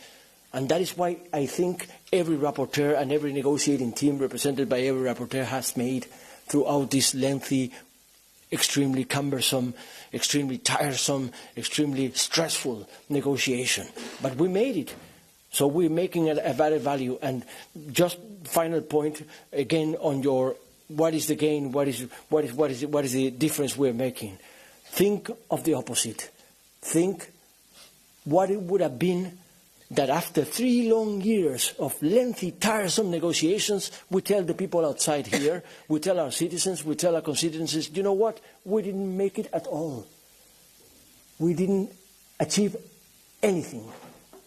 And that is why I think every rapporteur and every negotiating team represented by every rapporteur has made throughout this lengthy, extremely cumbersome, extremely tiresome, extremely stressful negotiation. But we made it. So we're making a added value. And just final point, again, on your what is the gain, what is the difference we're making. Think of the opposite. Think what it would have been that after 3 long years of lengthy, tiresome negotiations, we tell the people outside here, we tell our citizens, we tell our constituencies, you know what? We didn't make it at all. We didn't achieve anything.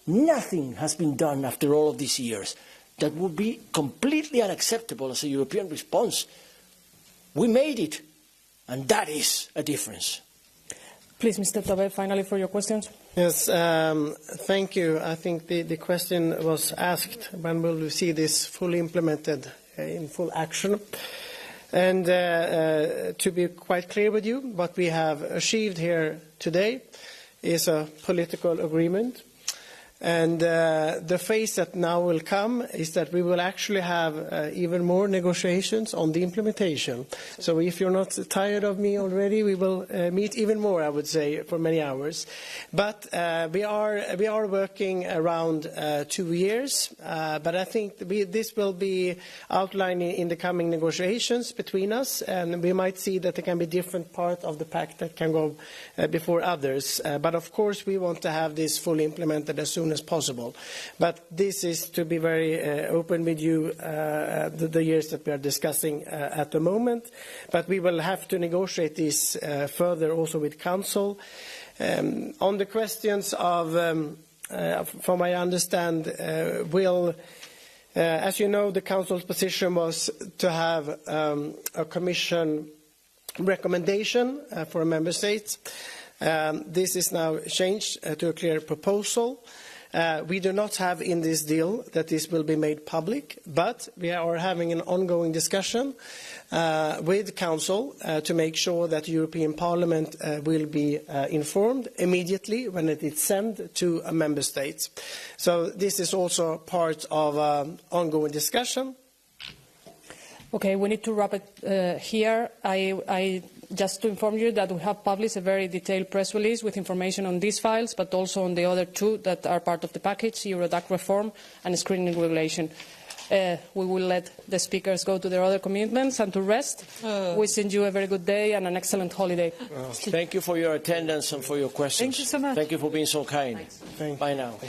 Nothing has been done after all of these years. That would be completely unacceptable as a European response. We made it, and that is a difference.
Please, Mr. Tobe, finally for your questions.
Yes, thank you. I think the question was asked, when will we see this fully implemented in full action? And to be quite clear with you, what we have achieved here today is a political agreement. And the phase that now will come is that we will actually have even more negotiations on the implementation. So if you're not tired of me already, we will meet even more, I would say, for many hours. But we are working around 2 years. But I think this will be outlined in the coming negotiations between us, and we might see that there can be different parts of the pact that can go before others. But of course, we want to have this fully implemented as soon as possible. But this is to be very open with you, the years that we are discussing at the moment. But we will have to negotiate this further also with Council. On the questions of, from what I understand, as you know, the Council's position was to have a Commission recommendation for a Member State. This is now changed to a clear proposal. We do not have in this deal that this will be made public, but we are having an ongoing discussion with Council to make sure that the European Parliament will be informed immediately when it is sent to a Member State. So this is also part of ongoing discussion.
Okay, we need to wrap it here. I just to inform you that we have published a very detailed press release with information on these files, but also on the other 2 that are part of the package, Eurodac reform and screening regulation. We will let the speakers go to their other commitments and to rest. We send you a very good day and an excellent holiday.
Thank you for your attendance and for your questions.
Thank you so much.
Thank you for being so kind. Bye now.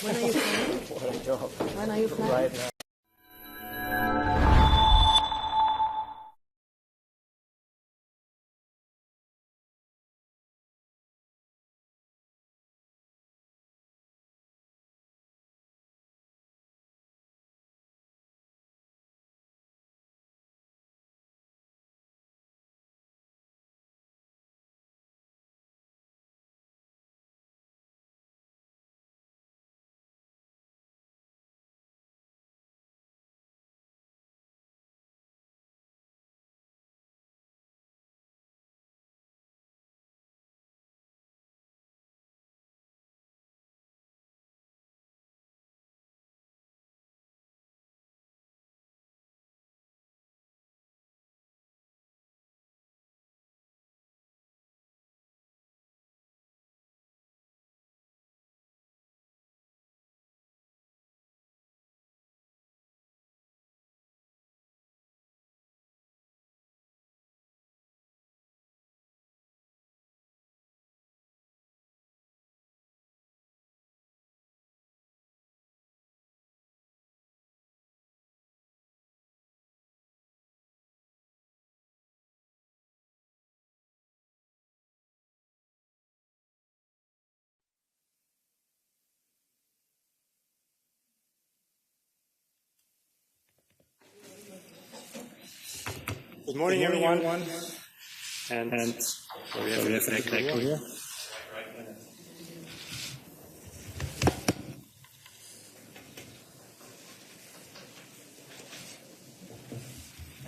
When are you flying? When are you flying?
Right now.
Good morning, everyone. And sorry, I have an echo here.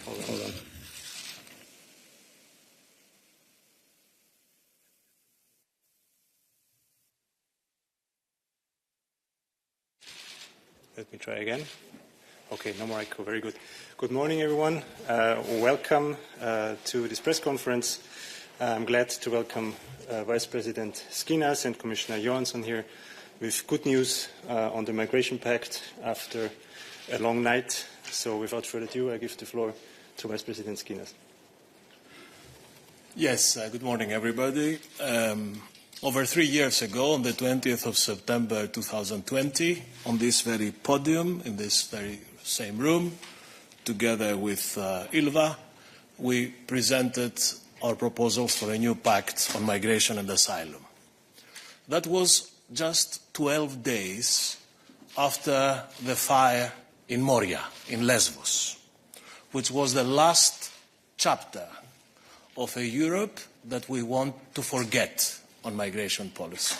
Hold on. Let me try again. Okay, no more echo. Very good. Good morning, everyone. Welcome to this press conference. I'm glad to welcome Vice President Skinas and Commissioner Johansson here with good news on the Migration Pact after a long night. So without further ado, I give the floor to Vice President Skinas.
Yes, good morning, everybody. Over 3 years ago, on the 20th of September 2020, on this very podium, in this very same room, together with Ilva, we presented our proposals for a new pact on migration and asylum. That was just 12 days after the fire in Moria, in Lesbos, which was the last chapter of a Europe that we want to forget on migration policy.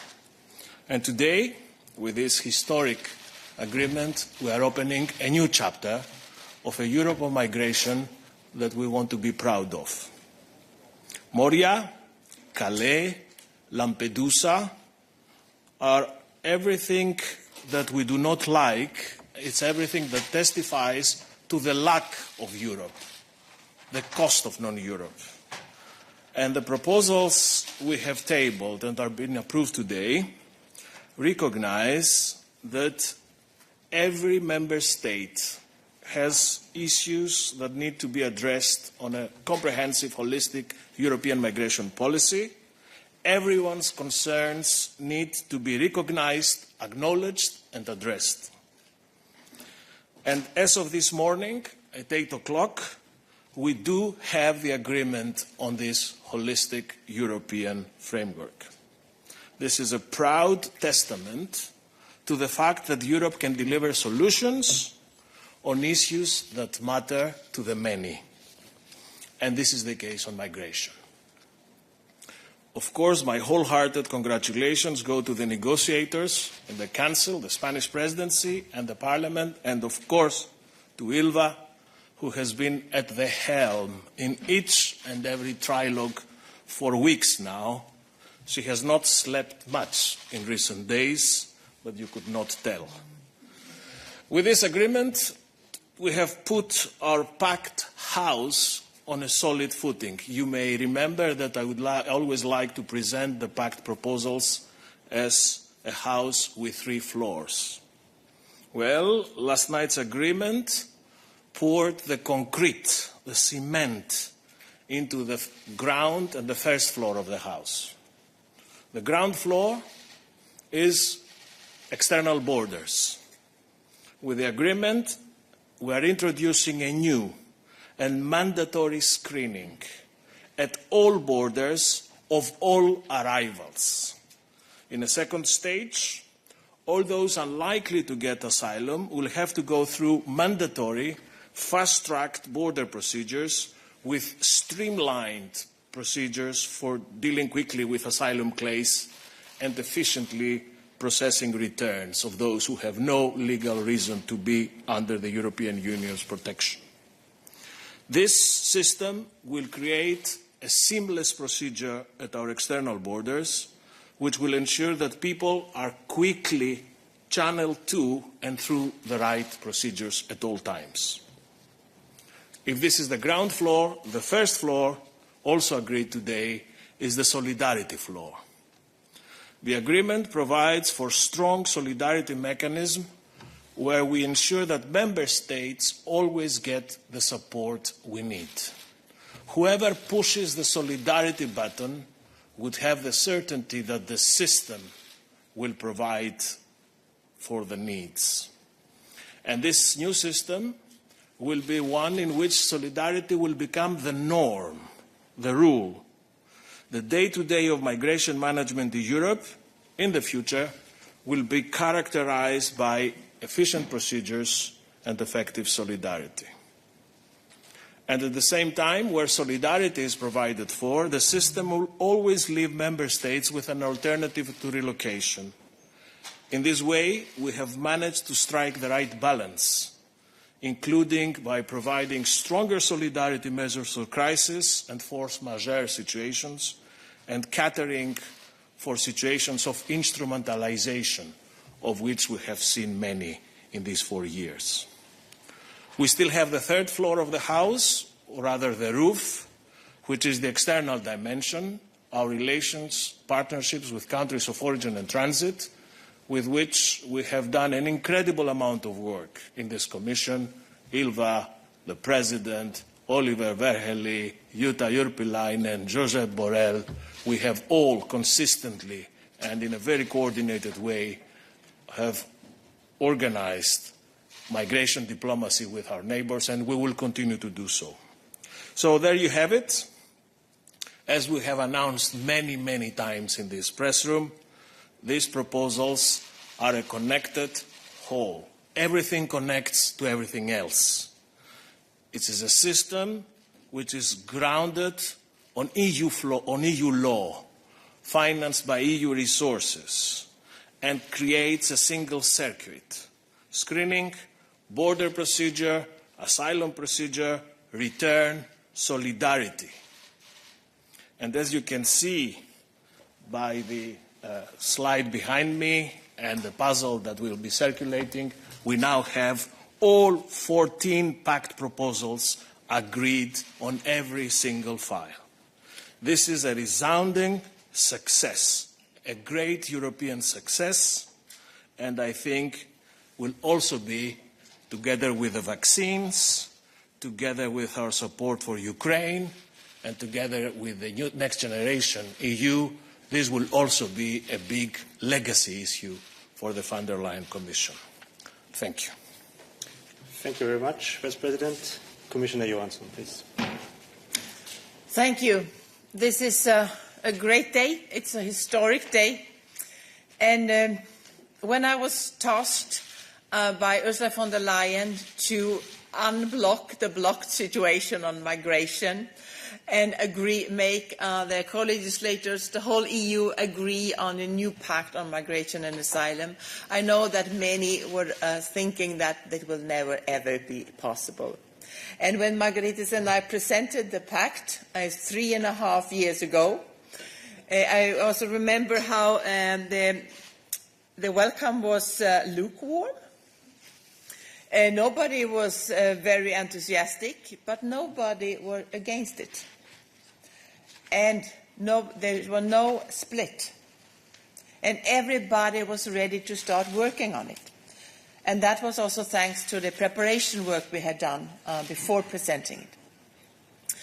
And today, with this historic agreement, we are opening a new chapter of a Europe of migration that we want to be proud of. Moria, Calais, Lampedusa are everything that we do not like. It's everything that testifies to the lack of Europe, the cost of non-Europe. And the proposals we have tabled and are being approved today recognize that every member state has issues that need to be addressed on a comprehensive, holistic European migration policy. Everyone's concerns need to be recognized, acknowledged and addressed. And as of this morning, at 8 o'clock, we do have the agreement on this holistic European framework. This is a proud testament to the fact that Europe can deliver solutions on issues that matter to the many. And this is the case on migration. Of course, my wholehearted congratulations go to the negotiators in the Council, the Spanish Presidency and the Parliament, and of course to Ilva, who has been at the helm in each and every trilogue for weeks now. She has not slept much in recent days, but you could not tell. With this agreement, we have put our packed house on a solid footing. You may remember that I would always like to present the pact proposals as a house with 3 floors. Well, last night's agreement poured the concrete, the cement, into the ground and the first floor of the house. The ground floor is external borders. With the agreement, we are introducing a new and mandatory screening at all borders of all arrivals. In a second stage, all those unlikely to get asylum will have to go through mandatory fast-tracked border procedures with streamlined procedures for dealing quickly with asylum claims and efficiently processing returns of those who have no legal reason to be under the European Union's protection. This system will create a seamless procedure at our external borders, which will ensure that people are quickly channeled to and through the right procedures at all times. If this is the ground floor, the first floor, also agreed today, is the solidarity floor. The agreement provides for strong solidarity mechanism where we ensure that member states always get the support we need. Whoever pushes the solidarity button would have the certainty that the system will provide for the needs. And this new system will be one in which solidarity will become the norm, the rule. The day-to-day of migration management in Europe in the future will be characterized by efficient procedures and effective solidarity. And at the same time, where solidarity is provided for, the system will always leave member states with an alternative to relocation. In this way, we have managed to strike the right balance, including by providing stronger solidarity measures for crisis and force majeure situations, and catering for situations of instrumentalization, of which we have seen many in these 4 years. We still have the third floor of the house, or rather the roof, which is the external dimension, our relations, partnerships with countries of origin and transit, with which we have done an incredible amount of work in this Commission. Ilva, the President, Oliver Verhelyi, Jutta Urpilainen, Josep Borrell, we have all consistently and in a very coordinated way have organized migration diplomacy with our neighbors, and we will continue to do so. So there you have it. As we have announced many, many times in this press room, these proposals are a connected whole. Everything connects to everything else. It is a system which is grounded on EU law, financed by EU resources, and creates a single circuit: screening, border procedure, asylum procedure, return, solidarity. And as you can see by the slide behind me and the puzzle that will be circulating, we now have all 14 pact proposals agreed on every single file. This is a resounding success, a great European success, and I think will also be, together with the vaccines, together with our support for Ukraine, and together with the new next generation EU, this will also be a big legacy issue for the von der Leyen Commission. Thank you.
Thank you very much, Vice President. Commissioner Johansson, please.
Thank you. This is a great day. It's a historic day. And when I was tasked by Ursula von der Leyen to unblock the blocked situation on migration and make the co-legislators, the whole EU, agree on a new pact on migration and asylum, I know that many were thinking that that will never, ever be possible. And when Margaritis and I presented the pact 3.5 years ago, I also remember how the welcome was lukewarm. Nobody was very enthusiastic, but nobody were against it. And there was no split. And everybody was ready to start working on it. And that was also thanks to the preparation work we had done before presenting it.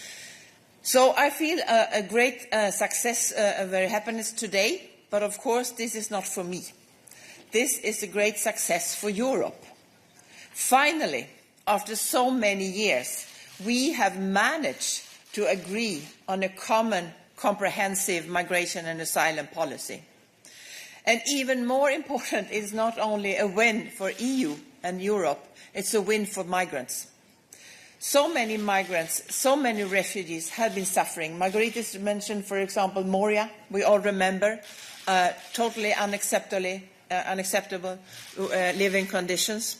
So I feel a great success, a very happiness today, but of course this is not for me. This is a great success for Europe. Finally, after so many years, we have managed to agree on a common, comprehensive migration and asylum policy. And even more important, it's not only a win for EU and Europe, it's a win for migrants. So many migrants, so many refugees have been suffering. Margaritis mentioned, for example, Moria. We all remember totally unacceptable living conditions.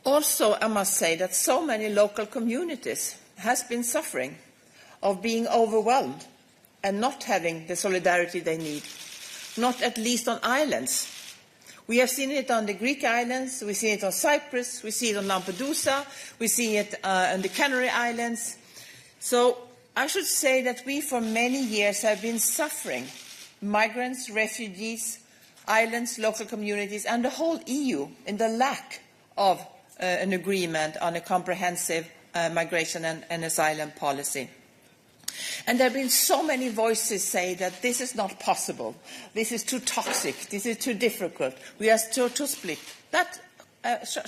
Also, I must say that so many local communities have been suffering of being overwhelmed and not having the solidarity they need, not at least on islands. We have seen it on the Greek islands, we see it on Cyprus, we see it on Lampedusa, we see it on the Canary Islands. So I should say that we for many years have been suffering, migrants, refugees, islands, local communities, and the whole EU in the lack of an agreement on a comprehensive migration and asylum policy. And there have been so many voices say that this is not possible, this is too toxic, this is too difficult, we are still too split. That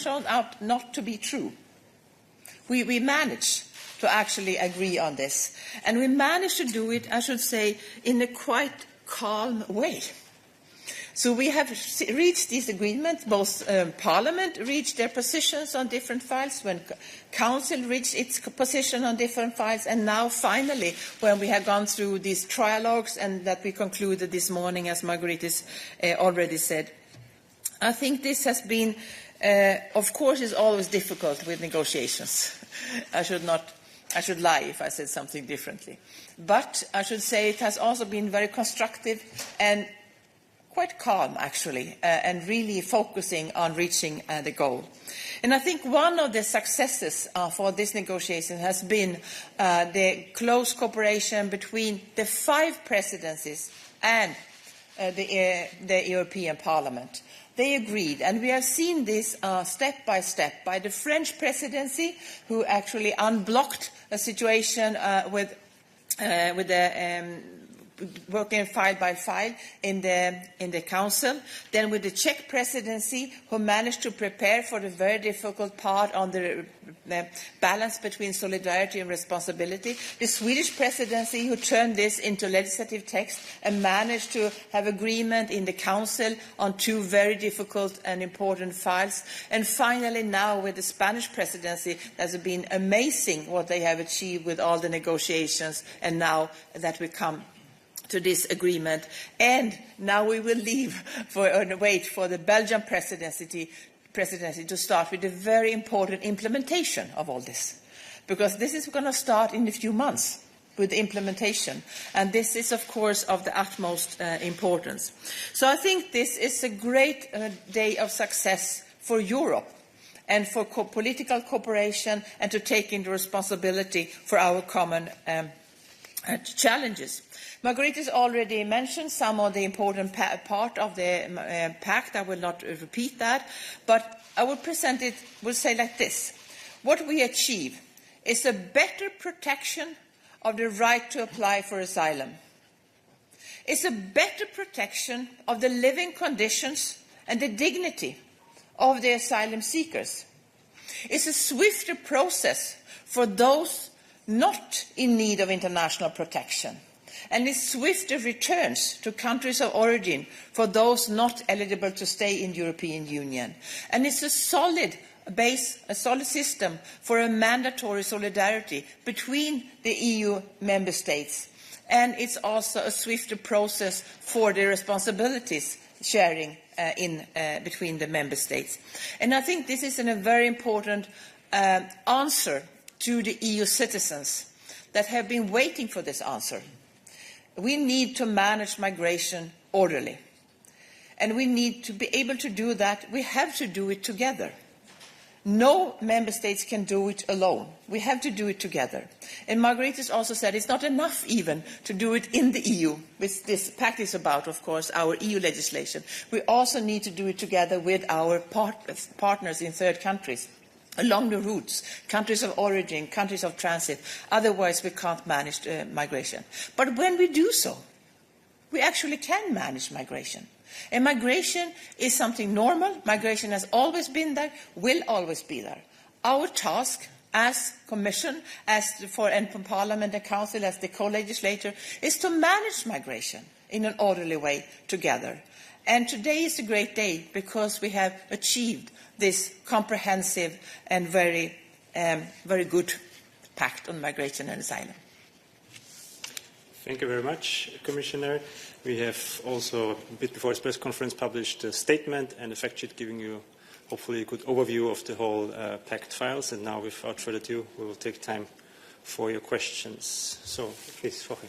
turned out not to be true. We managed to actually agree on this. And we managed to do it, I should say, in a quite calm way. So we have reached these agreements. Both Parliament reached their positions on different files, when Council reached its position on different files, and now finally, when we have gone through these trialogues and that we concluded this morning, as Margaritis already said. I think this has been, of course, it's always difficult with negotiations. I should lie if I said something differently. But I should say it has also been very constructive and quite calm, actually, and really focusing on reaching the goal. And I think one of the successes for this negotiation has been the close cooperation between the 5 presidencies and the European Parliament. They agreed, and we have seen this step by step by the French presidency, who actually unblocked a situation with the working file by file in the Council, then with the Czech presidency, who managed to prepare for the very difficult part on the balance between solidarity and responsibility, the Swedish presidency, who turned this into legislative text and managed to have agreement in the Council on 2 very difficult and important files, and finally now with the Spanish presidency, it has been amazing what they have achieved with all the negotiations, and now that we come to this agreement. And now we will wait for the Belgian presidency to start with a very important implementation of all this. Because this is going to start in a few months with the implementation. And this is, of course, of the utmost importance. So I think this is a great day of success for Europe and for political cooperation, and to take into responsibility for our common challenges. Margaritis already mentioned some of the important part of the pact. I will not repeat that, but I will present it, will say like this. What we achieve is a better protection of the right to apply for asylum. It's a better protection of the living conditions and the dignity of the asylum seekers. It's a swifter process for those not in need of international protection, and it's swifter returns to countries of origin for those not eligible to stay in the European Union. And it's a solid system for a mandatory solidarity between the EU member states. And it's also a swifter process for the responsibilities sharing between the member states. And I think this is a very important answer to the EU citizens that have been waiting for this answer. We need to manage migration orderly. And we need to be able to do that. We have to do it together. No member states can do it alone. We have to do it together. And Margaritis also said it's not enough even to do it in the EU, which this pact is about, of course, our EU legislation. We also need to do it together with our partners in third countries, along the routes, countries of origin, countries of transit. Otherwise, we can't manage migration. But when we do so, we actually can manage migration. And migration is something normal. Migration has always been there, will always be there. Our task as Commission, and Parliament and Council, as the co-legislator, is to manage migration in an orderly way together. And today is a great day because we have achieved this comprehensive and very good pact on migration and asylum.
Thank you very much, Commissioner. We have also, a bit before this press conference, published a statement and a fact sheet giving you hopefully a good overview of the whole pact files. And now, without further ado, we will take time for your questions. So, please, Jorge.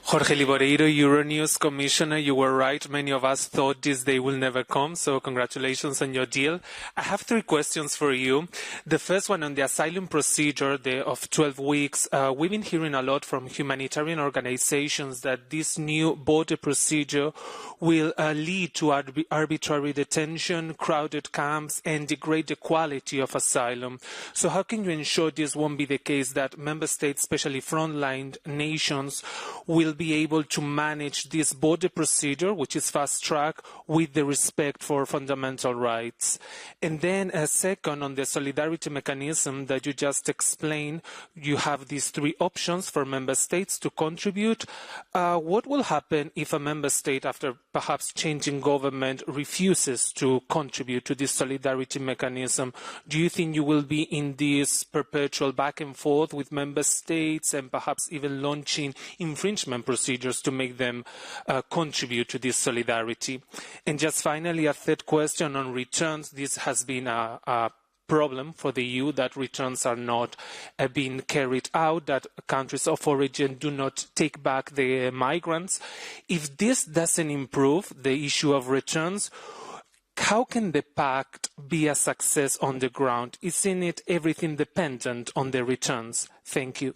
Jorge Liboreiro, Euronews Commissioner, you were right. Many of us thought this day will never come, so congratulations on your deal. I have 3 questions for you. The first one on the asylum procedure of 12 weeks. We've been hearing a lot from humanitarian organizations that this new border procedure will lead to arbitrary detention, crowded camps, and degrade the quality of asylum. So how can you ensure this won't be the case, that member states, especially frontline nations, will be be able to manage this border procedure, which is fast track, with the respect for fundamental rights? And then a second, on the solidarity mechanism that you just explained, you have these three options for member states to contribute. What will happen if a member state, after perhaps changing government, refuses to contribute to this solidarity mechanism? Do you think you will be in this perpetual back and forth with member states and perhaps even launching infringement procedures to make them contribute to this solidarity? And just finally, a third question on returns. This has been a problem for the EU, that returns are not being carried out, that countries of origin do not take back the migrants. If this doesn't improve the issue of returns, how can the pact be a success on the ground? Isn't it everything dependent on the returns? Thank you.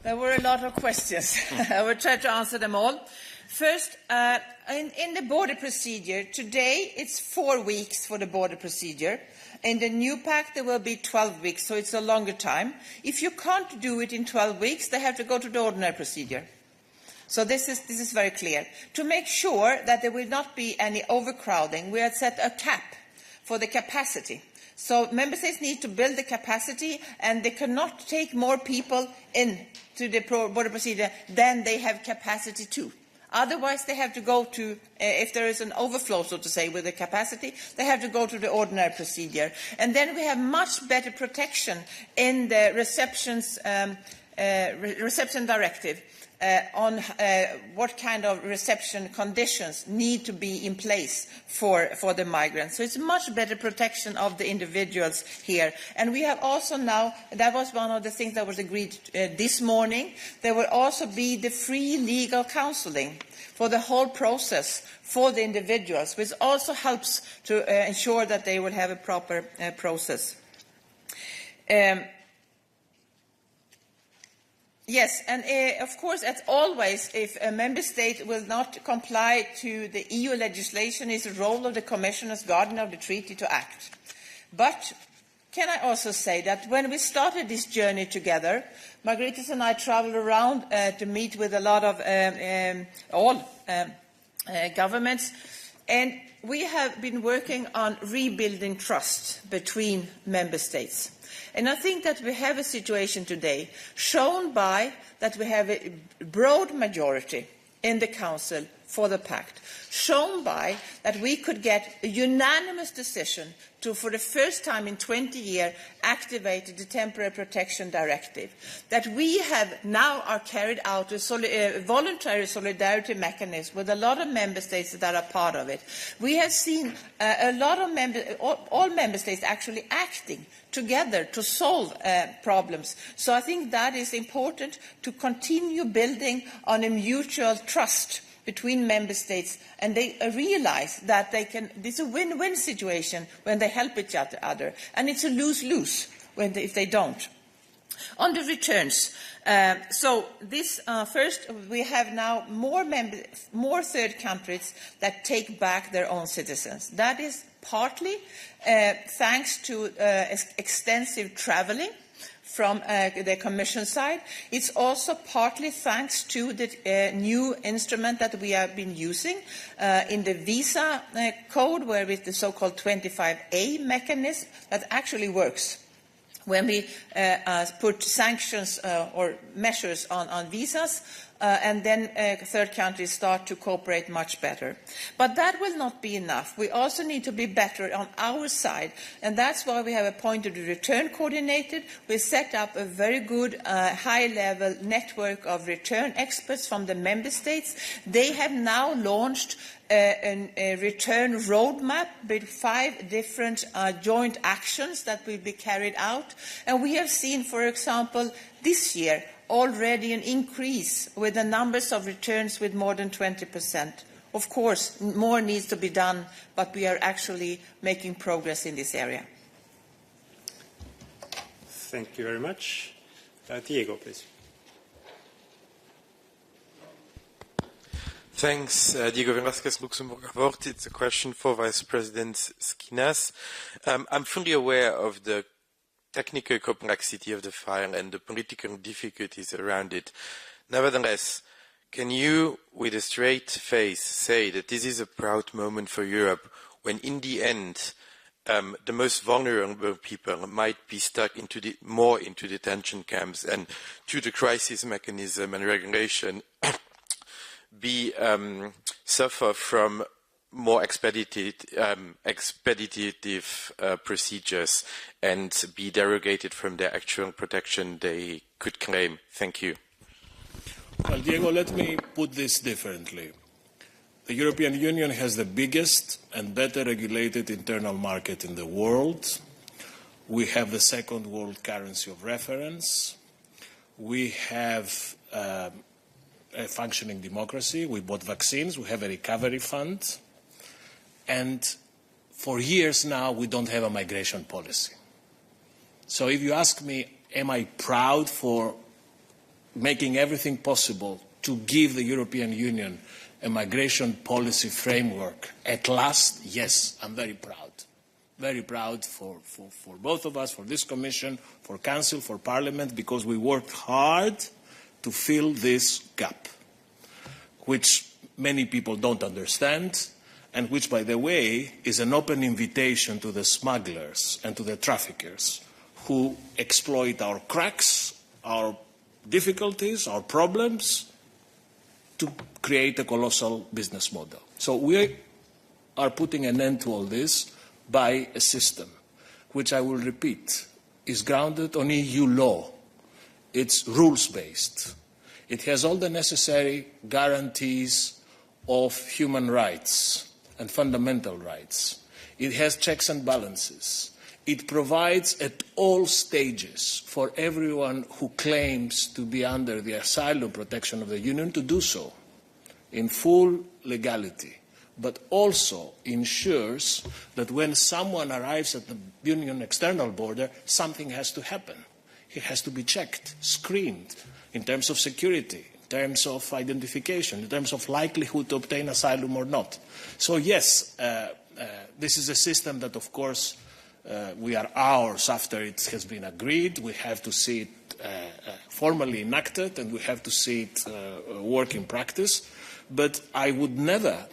There were a lot of questions. I will try to answer them all. First, in the border procedure, today it's 4 weeks for the border procedure. In the new pact, there will be 12 weeks, so it's a longer time. If you can't do it in 12 weeks, they have to go to the ordinary procedure. So this is very clear. To make sure that there will not be any overcrowding, we have set a cap for the capacity. So member states need to build the capacity, and they cannot take more people into the border procedure than they have capacity to. Otherwise, they have to go to, if there is an overflow, so to say, with the capacity, they have to go to the ordinary procedure. And then we have much better protection in the reception directive on what kind of reception conditions need to be in place for the migrants. So it's much better protection of the individuals here. And we have also now, that was one of the things that was agreed this morning, there will also be the free legal counselling for the whole process for the individuals, which also helps to ensure that they will have a proper process. Yes, and of course, as always, if a member state will not comply to the EU legislation, it's the role of the Commission as guardian of the treaty to act. But can I also say that when we started this journey together, Margaritis and I traveled around to meet with a lot of all governments, and we have been working on rebuilding trust between member states. And I think that we have a situation today shown by that we have a broad majority in the Council for the pact, shown by that we could get a unanimous decision to, for the first time in 20 years, activate the Temporary Protection Directive, that we have now are carried out a voluntary solidarity mechanism with a lot of member states that are part of it. We have seen a lot of all member states actually acting together to solve problems. So I think that is important to continue building on a mutual trust between member states, and they realize that they can. This is a win-win situation when they help each other, and it's a lose-lose if they don't. On the returns, so this first we have now more third countries that take back their own citizens. That is partly thanks to extensive travelling from the Commission side. It's also partly thanks to the new instrument that we have been using in the visa code, where with the so-called 25A mechanism that actually works. When we put sanctions or measures on visas, and then third countries start to cooperate much better. But that will not be enough. We also need to be better on our side, and that's why we have appointed a return coordinator. We set up a very good high-level network of return experts from the member states. They have now launched a return roadmap with 5 different joint actions that will be carried out. And we have seen, for example, this year, already an increase with the numbers of returns with more than 20%. Of course, more needs to be done, but we are actually making progress in this area.
Thank you very much. Diego, please.
Thanks, Diego Velázquez, Luxembourg Wort. It's a question for Vice President Skinas. I'm fully aware of the technical complexity of the file and the political difficulties around it. Nevertheless, can you, with a straight face, say that this is a proud moment for Europe when, in the end, the most vulnerable people might be stuck more into detention camps, and through the crisis mechanism and regulation suffer from more expeditive procedures and be derogated from the actual protection they could claim? Thank you.
Well, Diego, let me put this differently. The European Union has the biggest and better regulated internal market in the world. We have the second world currency of reference. We have a functioning democracy. We bought vaccines. We have a recovery fund. And for years now, we don't have a migration policy. So if you ask me, am I proud for making everything possible to give the European Union a migration policy framework at last? Yes, I'm very proud. Very proud for both of us, for this Commission, for Council, for Parliament, because we worked hard to fill this gap, which many people don't understand, and which, by the way, is an open invitation to the smugglers and to the traffickers who exploit our cracks, our difficulties, our problems, to create a colossal business model. So we are putting an end to all this by a system which, I will repeat, is grounded on EU law. It's rules-based. It has all the necessary guarantees of human rights and fundamental rights. It has checks and balances. It provides at all stages for everyone who claims to be under the asylum protection of the Union to do so in full legality, but also ensures that when someone arrives at the Union external border, something has to happen. He has to be checked, screened in terms of security, in terms of identification, in terms of likelihood to obtain asylum or not. So yes, this is a system that, of course, we are hours after it has been agreed. We have to see it formally enacted, and we have to see it work in practice. But I would never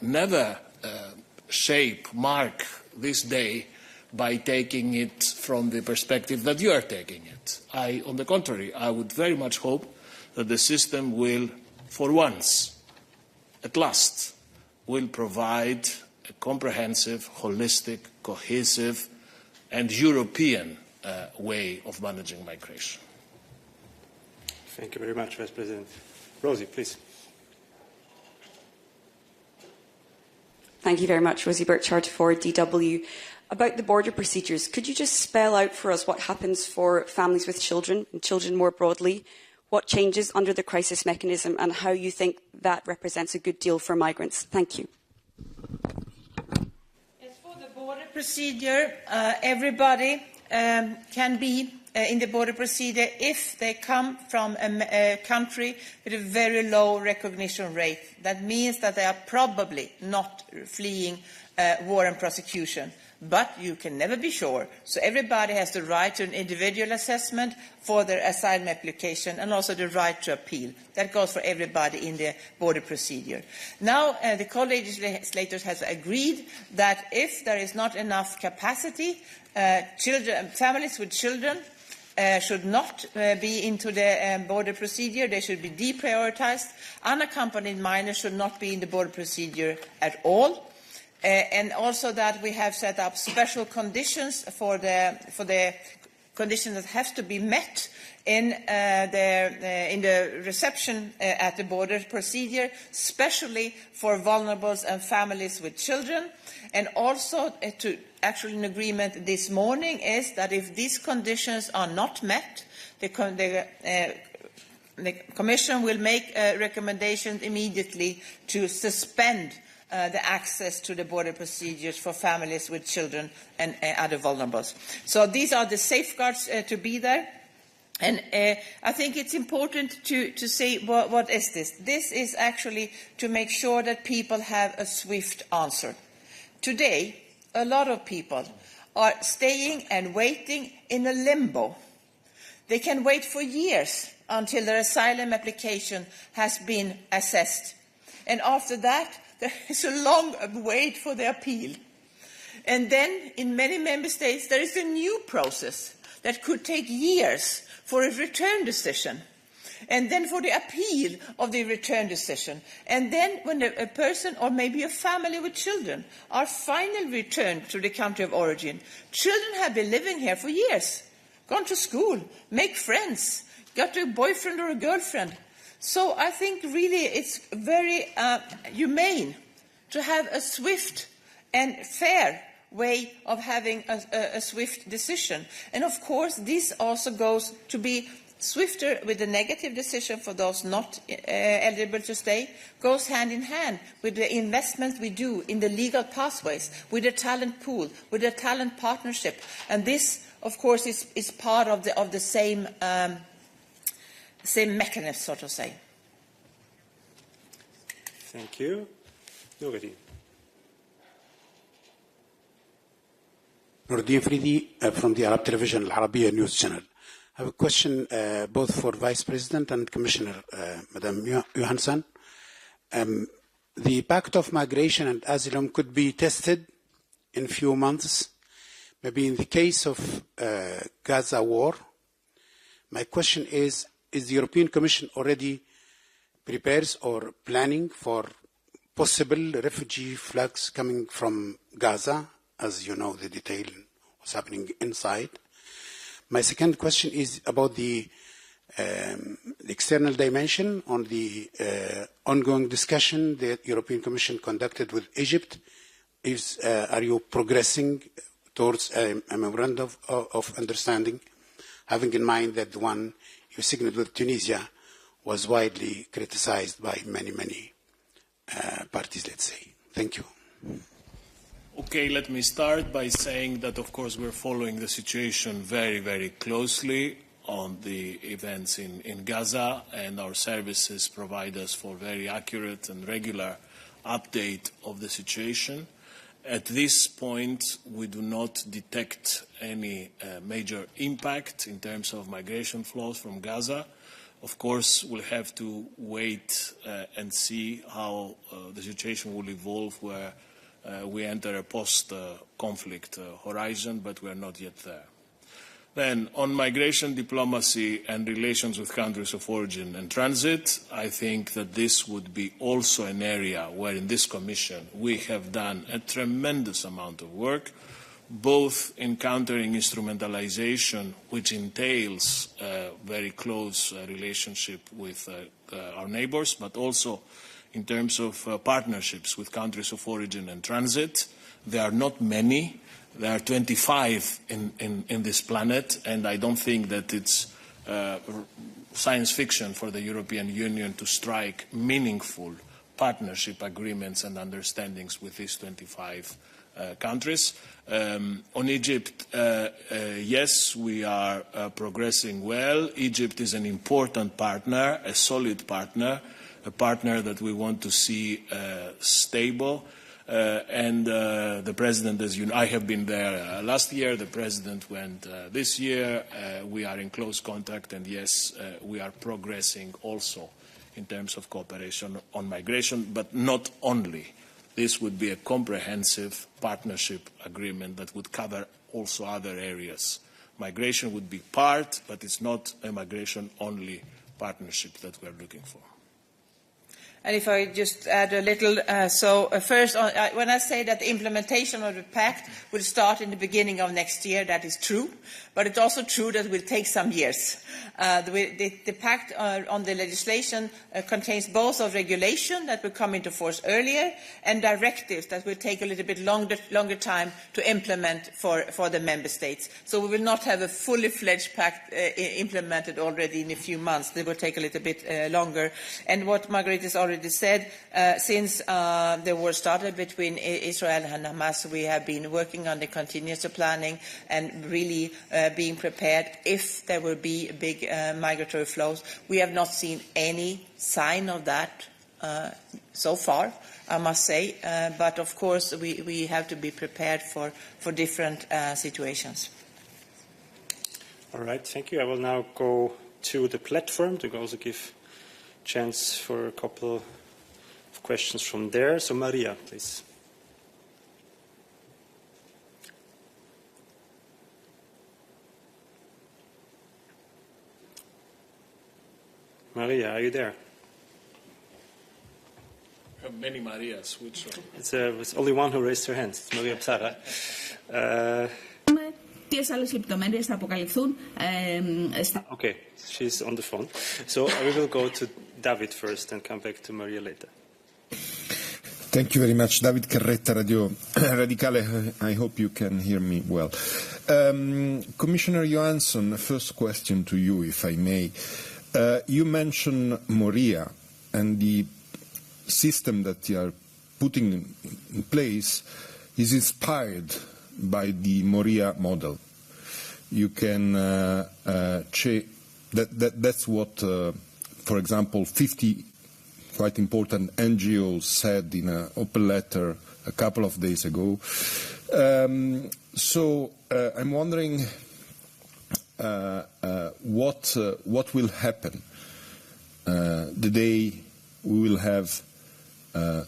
mark this day by taking it from the perspective that you are taking it. On the contrary, I would very much hope that the system will, for once, at last, will provide a comprehensive, holistic, cohesive, and European way of managing migration.
Thank you very much, Vice President. Rosie, please.
Thank you very much, Rosie Burchard for DW. About the border procedures, could you just spell out for us what happens for families with children and children more broadly, what changes under the crisis mechanism, and how you think that represents a good deal for migrants? Thank you.
As for the border procedure, everybody can be in the border procedure if they come from a country with a very low recognition rate. That means that they are probably not fleeing war and prosecution. But you can never be sure. So everybody has the right to an individual assessment for their asylum application, and also the right to appeal. That goes for everybody in the border procedure. Now, the co-legislators have agreed that if there is not enough capacity, families with children should not be into the border procedure. They should be deprioritized. Unaccompanied minors should not be in the border procedure at all. And also that we have set up special conditions for the conditions that have to be met in the reception at the border procedure, especially for vulnerables and families with children. And also, actually an agreement this morning is that if these conditions are not met, the Commission will make recommendations immediately to suspend the access to the border procedures for families with children and other vulnerables. So these are the safeguards to be there. And I think it's important to say what is this? This is actually to make sure that people have a swift answer. Today, a lot of people are staying and waiting in a limbo. They can wait for years until their asylum application has been assessed. And after that, there is a long wait for the appeal. And then, in many member states, there is a new process that could take years for a return decision. And then for the appeal of the return decision. And then when a person or maybe a family with children are finally returned to the country of origin, children have been living here for years, gone to school, make friends, got a boyfriend or a girlfriend. So I think really it's very humane to have a swift and fair way of having a swift decision. And of course, this also goes to be swifter with the negative decision for those not eligible to stay, goes hand in hand with the investment we do in the legal pathways, with the talent pool, with the talent partnership. And this, of course, is part of the same mechanism, so to say.
Thank you. Nuridi.
Nurdin Fridi from the Arab Television Al Arabiya News Channel. I have a question both for Vice President and Commissioner, Madam Johansson. The pact of migration and asylum could be tested in a few months. Maybe in the case of Gaza war, my question is the European Commission already prepares or planning for possible refugee flux coming from Gaza, as you know the detail what's happening inside? My second question is about the external dimension on the ongoing discussion the European Commission conducted with Egypt. Are you progressing towards a memorandum of understanding, having in mind that the one you signed with Tunisia was widely criticized by many parties, let's say? Thank you.
Okay, let me start by saying that, of course, we're following the situation very, very closely on the events in Gaza, and our services provide us for very accurate and regular update of the situation. At this point, we do not detect any major impact in terms of migration flows from Gaza. Of course, we'll have to wait and see how the situation will evolve where we enter a post-conflict horizon, but we are not yet there. Then, on migration diplomacy and relations with countries of origin and transit, I think that this would be also an area where in this Commission we have done a tremendous amount of work, both in countering instrumentalization, which entails a very close relationship with our neighbors, but also in terms of partnerships with countries of origin and transit. There are not many. There are 25 in this planet, and I don't think that it's science fiction for the European Union to strike meaningful partnership agreements and understandings with these 25 countries. On Egypt, yes, we are progressing well. Egypt is an important partner, a solid partner, a partner that we want to see stable. And the President, as you know, I have been there last year, the President went this year. We are in close contact, and yes, we are progressing also in terms of cooperation on migration, but not only. This would be a comprehensive partnership agreement that would cover also other areas. Migration would be part, but it's not a migration-only partnership that we're looking for.
And if I just add a little, first, when I say that the implementation of the pact will start in the beginning of next year, that is true. But it's also true that it will take some years. The pact on the legislation contains both a regulation that will come into force earlier and directives that will take a little bit longer time to implement for the member states. So we will not have a fully fledged pact implemented already in a few months. It will take a little bit longer. And what Margaret has already said, since the war started between Israel and Hamas, we have been working on the continuous planning and really being prepared if there will be big migratory flows. We have not seen any sign of that so far. I must say, but of course we have to be prepared for different situations.
All right, thank you. I will now go to the platform to also give chance for a couple of questions from there. So Maria, please. Maria, are you there?
We have many Marias. Which one?
It's only one who raised her hand. It's Maria Psara. Okay, she's on the phone. So we will go to David first and come back to Maria later.
Thank you very much. David Carretta, Radio Radicale. I hope you can hear me well. Commissioner Johansson, first question to you, if I may. You mentioned Moria, and the system that you are putting in place is inspired by the Moria model. You can that's what, for example, 50 quite important NGOs said in an open letter a couple of days ago. So I'm wondering what will happen the day we will have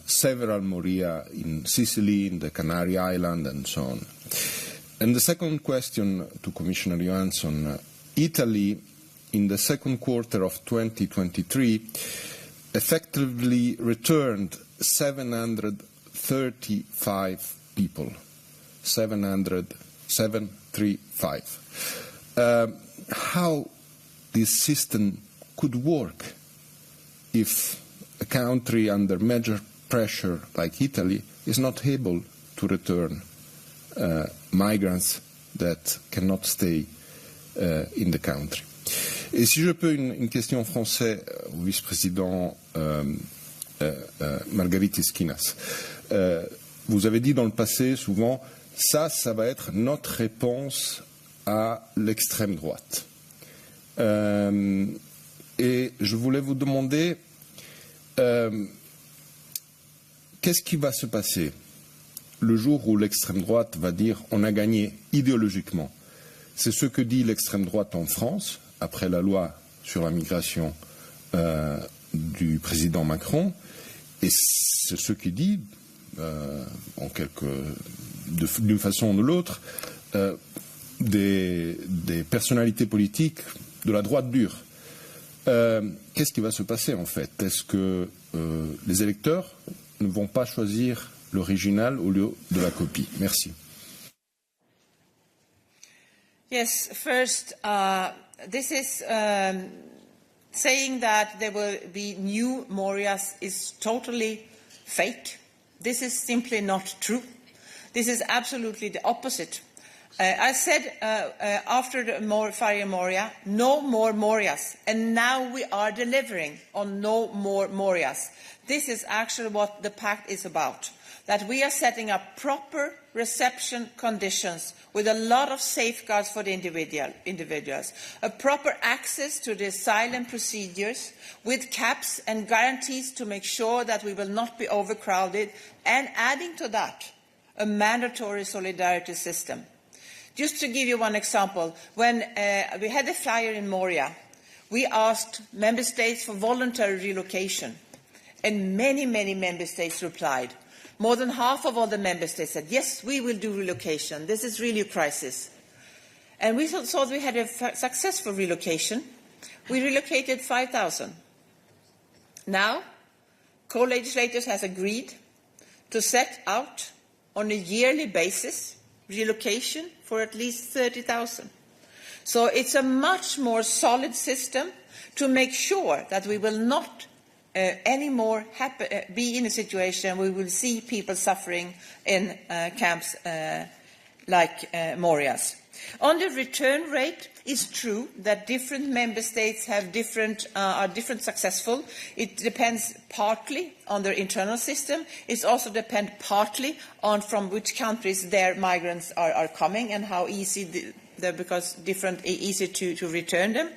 several Moria in Sicily, in the Canary Islands, and so on. And the second question to Commissioner Johansson, Italy in the second quarter of 2023 effectively returned 735 people. 735. How this system could work if a country under major pressure like Italy is not able to return migrants that cannot stay in the country. Et si je peux une question en français au vice-président Margaritis Schinas. Vous avez dit dans le passé souvent, ça va être notre réponse à l'extrême droite. Et je voulais vous demander, qu'est-ce qui va se passer le jour où l'extrême droite va dire on a gagné idéologiquement? C'est ce que dit l'extrême droite en France, après la loi sur la migration du président Macron, et c'est ce qui dit, d'une façon ou de l'autre, des personnalités politiques de la droite dure. Qu'est-ce qui va se passer en fait? Est-ce que les électeurs ne vont pas choisir l'original au lieu de la copie? Merci.
Yes, first, this is saying that there will be new Morias is totally fake. This is simply not true. This is absolutely the opposite. I said after the Fire Moria, no more Morias, and now we are delivering on no more Morias. This is actually what the pact is about, that we are setting up proper reception conditions with a lot of safeguards for the individuals, a proper access to the asylum procedures with caps and guarantees to make sure that we will not be overcrowded, and adding to that a mandatory solidarity system. Just to give you one example, when we had the fire in Moria, we asked member states for voluntary relocation, and many, many member states replied. More than half of all the member states said, yes, we will do relocation. This is really a crisis. And we thought we had a successful relocation. We relocated 5,000. Now, co-legislators have agreed to set out on a yearly basis relocation for at least 30,000. So it's a much more solid system to make sure that we will not anymore be in a situation where we will see people suffering in camps like Moria's. On the return rate, it's true that different member states have are different successful. It depends partly on their internal system. It also depends partly on from which countries their migrants are coming and how easy because easy to return them.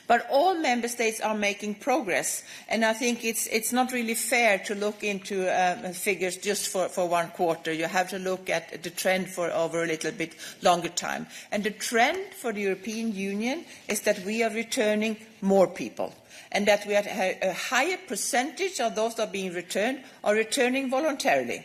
But all member states are making progress, and I think it's not really fair to look into figures just for one quarter. You have to look at the trend for over a little bit longer time. And the trend for the European Union is that we are returning more people, and that we have a higher percentage of those that are being returned are returning voluntarily,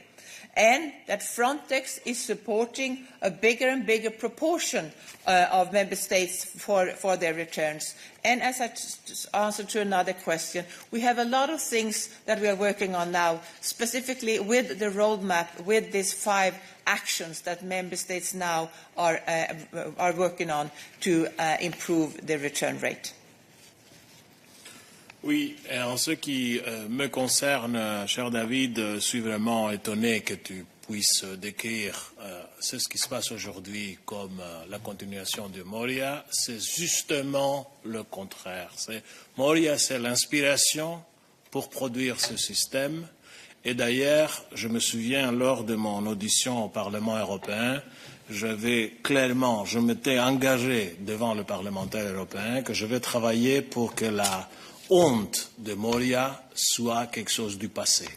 and that Frontex is supporting a bigger and bigger proportion of member states for their returns. And as I answered to another question, we have a lot of things that we are working on now, specifically with the roadmap, with these 5 actions that member states now are working on to improve the return rate.
Oui, et en ce qui me concerne, cher David, je suis vraiment étonné que tu puisses décrire ce qui se passe aujourd'hui comme la continuation de Moria. C'est justement le contraire. Moria, c'est l'inspiration pour produire ce système. Et d'ailleurs, je me souviens, lors de mon audition au Parlement européen, je m'étais engagé devant le parlementaire européen que je vais travailler pour que la honte de Moria soit quelque chose du passé.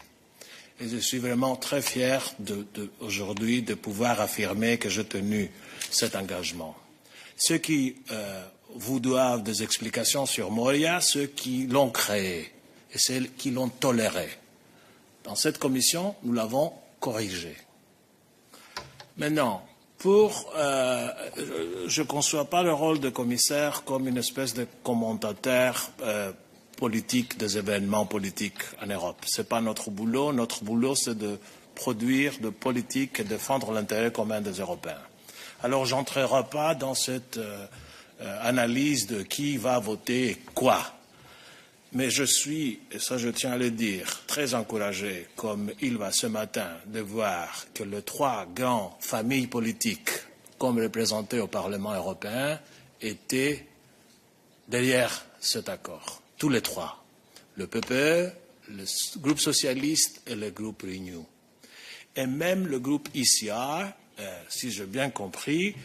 Et je suis vraiment très fier aujourd'hui de pouvoir affirmer que j'ai tenu cet engagement. Ceux qui vous doivent des explications sur Moria, ceux qui l'ont créé et ceux qui l'ont toléré. Dans cette commission, nous l'avons corrigé. Maintenant, je ne conçois pas le rôle de commissaire comme une espèce de commentateur politique des événements politiques en Europe. Ce n'est pas notre boulot. Notre boulot, c'est de produire de politique et défendre l'intérêt commun des Européens. Alors, je n'entrerai pas dans cette analyse de qui va voter quoi. Mais je suis, et ça je tiens à le dire, très encouragé, comme il va ce matin, de voir que les 3 grandes familles politiques, comme représentées au Parlement européen, étaient derrière cet accord. Tous les 3, le PPE, le groupe socialiste et le groupe Renew. Et même le groupe ECR, si j'ai bien compris,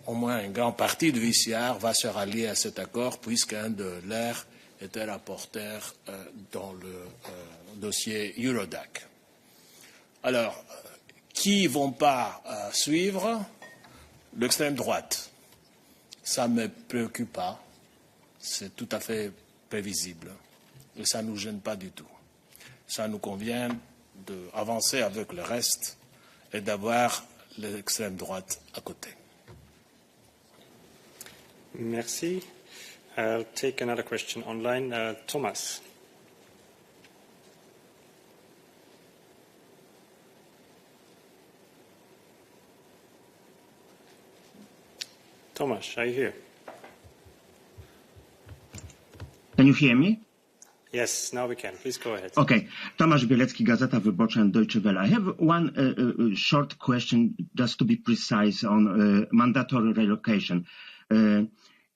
au moins une grande partie du ECR va se rallier à cet accord puisqu'un de leurs était rapporteur dans le dossier Eurodac. Alors, qui ne vont pas suivre? L'extrême droite. Ça ne me préoccupe pas. C'est tout à fait prévisible. Et ça ne nous gêne pas du tout. Ça nous convient d'avancer avec le reste et d'avoir l'extrême droite à côté.
Merci. I'll take another question online. Thomas. Thomas, are you here?
Can you hear me?
Yes, now we can. Please go ahead.
Okay. Tomasz Bielecki, Gazeta Wyborcza and Deutsche Welle. I have one short question, just to be precise, on mandatory relocation.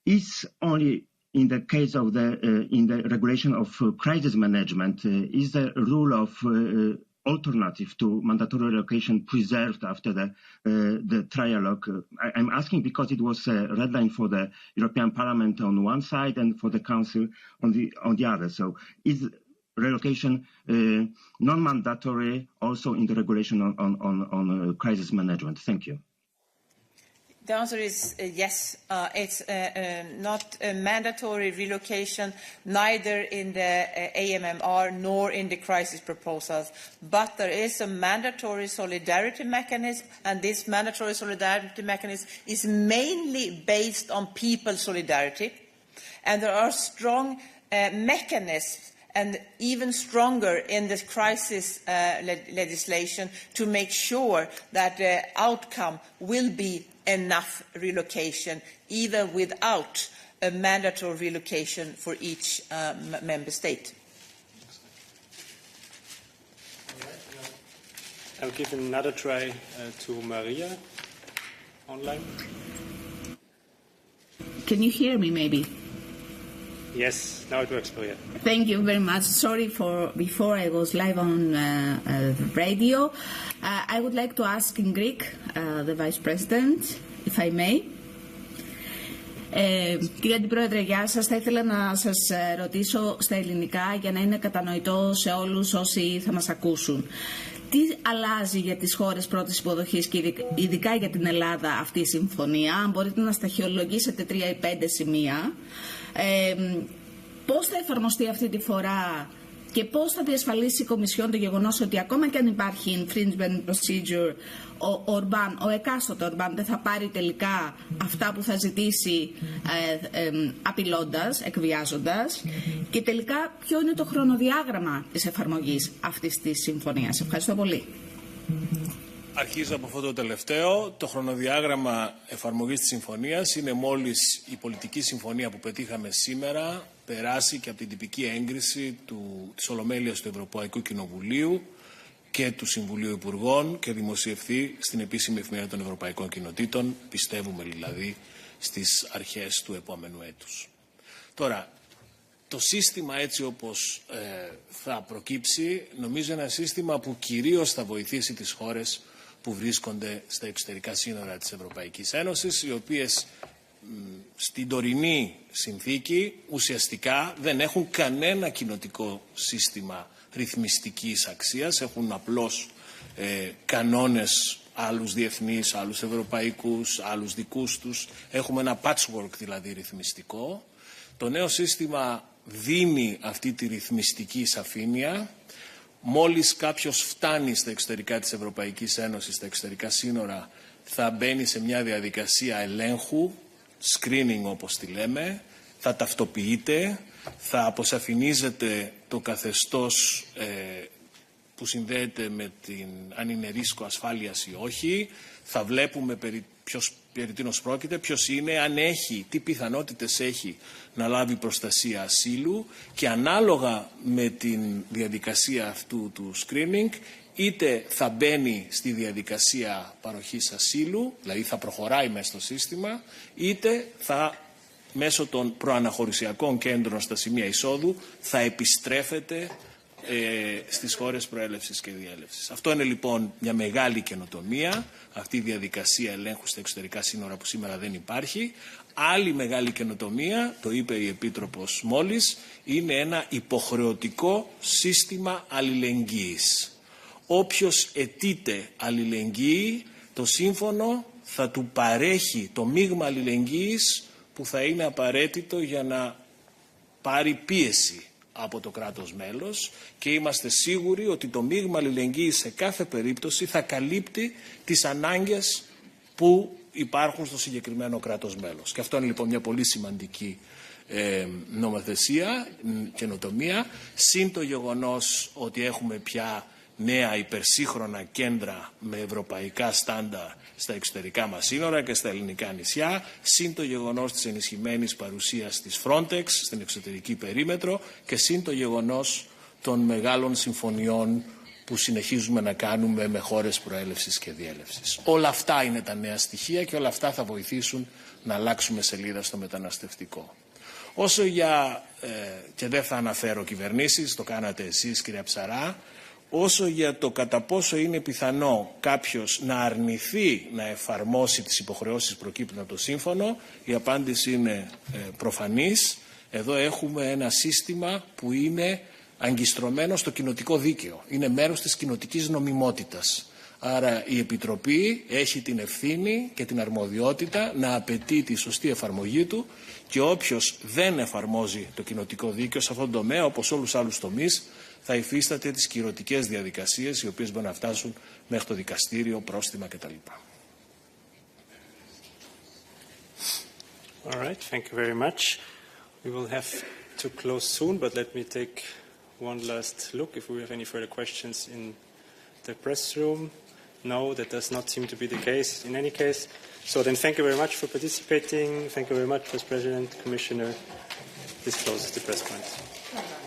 Is only in the case of in the regulation of crisis management, is the rule of alternative to mandatory relocation preserved after the trialogue? I'm asking because it was a red line for the European Parliament on one side and for the Council on the other. So is relocation non-mandatory also in the regulation on crisis management? Thank you.
The answer is yes. It's not a mandatory relocation, neither in the AMMR nor in the crisis proposals. But there is a mandatory solidarity mechanism, and this mandatory solidarity mechanism is mainly based on people solidarity. And there are strong mechanisms, and even stronger in the crisis legislation, to make sure that the outcome will be enough relocation, even without a mandatory relocation for each member state.
I'll give another try to Maria online.
Can you hear me, maybe?
Yes, now it works, Maria.
Thank you very much. Sorry for before I was live on radio. I would like to ask in Greek the Vice President, if I may. Κύριε Αντιπρόεδρε, γεια σας. Θα ήθελα να σας ρωτήσω στα ελληνικά για να είναι κατανοητό σε όλους όσοι θα μας ακούσουν. Τι αλλάζει για τις χώρες πρώτης υποδοχής και ειδικά για την Ελλάδα αυτή η συμφωνία? Αν μπορείτε να σταχυολογήσετε 3 ή 5 σημεία. Πώς θα εφαρμοστεί αυτή τη φορά και πώς θα διασφαλίσει η Κομισιόν το γεγονός ότι ακόμα και αν υπάρχει infringement procedure, ο εκάστοτε Ορμπάν δεν θα πάρει τελικά αυτά που θα ζητήσει απειλώντας, εκβιάζοντας, και τελικά ποιο είναι το χρονοδιάγραμμα της εφαρμογής αυτής της συμφωνίας? Ευχαριστώ πολύ.
Αρχίζω από αυτό το τελευταίο. Το χρονοδιάγραμμα εφαρμογής της συμφωνίας είναι μόλις η πολιτική συμφωνία που πετύχαμε σήμερα περάσει και από την τυπική έγκριση της Ολομέλειας του Ευρωπαϊκού Κοινοβουλίου και του Συμβουλίου Υπουργών και δημοσιευθεί στην επίσημη εφημερίδα των Ευρωπαϊκών Κοινοτήτων, πιστεύουμε δηλαδή στις αρχές του επόμενου έτους. Τώρα, το σύστημα έτσι όπως θα προκύψει, νομίζω ένα σύστημα που κυρίως θα βοηθήσει τις χώρες που βρίσκονται στα εξωτερικά σύνορα της Ευρωπαϊκής Ένωσης, οι οποίες στην τωρινή συνθήκη ουσιαστικά δεν έχουν κανένα κοινοτικό σύστημα ρυθμιστικής αξίας, έχουν απλώς κανόνες, άλλους διεθνείς, άλλους ευρωπαϊκούς, άλλους δικούς τους. Έχουμε ένα patchwork δηλαδή ρυθμιστικό. Το νέο σύστημα δίνει αυτή τη ρυθμιστική σαφήνεια. Μόλις κάποιος φτάνει στα εξωτερικά της Ευρωπαϊκής Ένωσης, στα εξωτερικά σύνορα, θα μπαίνει σε μια διαδικασία ελέγχου, screening όπως τη λέμε, θα ταυτοποιείται, θα αποσαφηνίζεται το καθεστώς που συνδέεται με την αν είναι ρίσκο ασφάλειας ή όχι, θα βλέπουμε περί τίνος πρόκειται, ποιος είναι, αν έχει, τι πιθανότητες έχει να λάβει προστασία ασύλου, και ανάλογα με την διαδικασία αυτού του screening είτε θα μπαίνει στη διαδικασία παροχής ασύλου, δηλαδή θα προχωράει μέσα στο σύστημα, είτε θα μέσω των προαναχωρησιακών κέντρων στα σημεία εισόδου θα επιστρέφεται στις χώρες προέλευσης και διέλευσης. Αυτό είναι λοιπόν μια μεγάλη καινοτομία, αυτή η διαδικασία ελέγχου στα εξωτερικά σύνορα που σήμερα δεν υπάρχει. Άλλη μεγάλη καινοτομία, το είπε η Επίτροπος μόλις, είναι ένα υποχρεωτικό σύστημα αλληλεγγύης. Όποιος αιτείται αλληλεγγύη, το σύμφωνο θα του παρέχει το μείγμα αλληλεγγύης που θα είναι απαραίτητο για να πάρει πίεση από το κράτος μέλος, και είμαστε σίγουροι ότι το μείγμα αλληλεγγύης σε κάθε περίπτωση θα καλύπτει τις ανάγκες που υπάρχουν στο συγκεκριμένο κράτος μέλος. Και αυτό είναι λοιπόν μια πολύ σημαντική νομοθεσία, καινοτομία, συν το γεγονός ότι έχουμε πια νέα υπερσύγχρονα κέντρα με ευρωπαϊκά στάντα στα εξωτερικά μας σύνορα και στα ελληνικά νησιά, συν το γεγονός της ενισχυμένης παρουσίας της Frontex στην εξωτερική περίμετρο και συν το γεγονός των μεγάλων συμφωνιών που συνεχίζουμε να κάνουμε με χώρες προέλευσης και διέλευσης. Όλα αυτά είναι τα νέα στοιχεία και όλα αυτά θα βοηθήσουν να αλλάξουμε σελίδα στο μεταναστευτικό. Όσο για, και δεν θα αναφέρω κυβερνήσεις, το κάνατε εσείς κυρία Ψαρά, όσο για το κατά πόσο είναι πιθανό κάποιος να αρνηθεί να εφαρμόσει τις υποχρεώσεις που προκύπτουν από το σύμφωνο, η απάντηση είναι προφανής. Εδώ έχουμε ένα σύστημα που είναι αγκιστρωμένο στο κοινοτικό δίκαιο. Είναι μέρος της κοινοτικής νομιμότητας. Άρα η Επιτροπή έχει την ευθύνη και την αρμοδιότητα να απαιτεί τη σωστή εφαρμογή του, και όποιος δεν εφαρμόζει το κοινοτικό δίκαιο σε αυτόν τον τομέα, όπως όλους τους άλλους τομείς, θα υφίσταται τις κυρωτικές διαδικασίες, οι οποίες μπορούν να φτάσουν μέχρι το δικαστήριο, πρόστιμα κτλ.
All right, thank you very much. We will have to close soon, but let me take one last look if we have any further questions in the press room. No, that does not seem to be the case in any case. So then thank you very much for participating. Thank you very much, Vice President, Commissioner. This closes the press conference.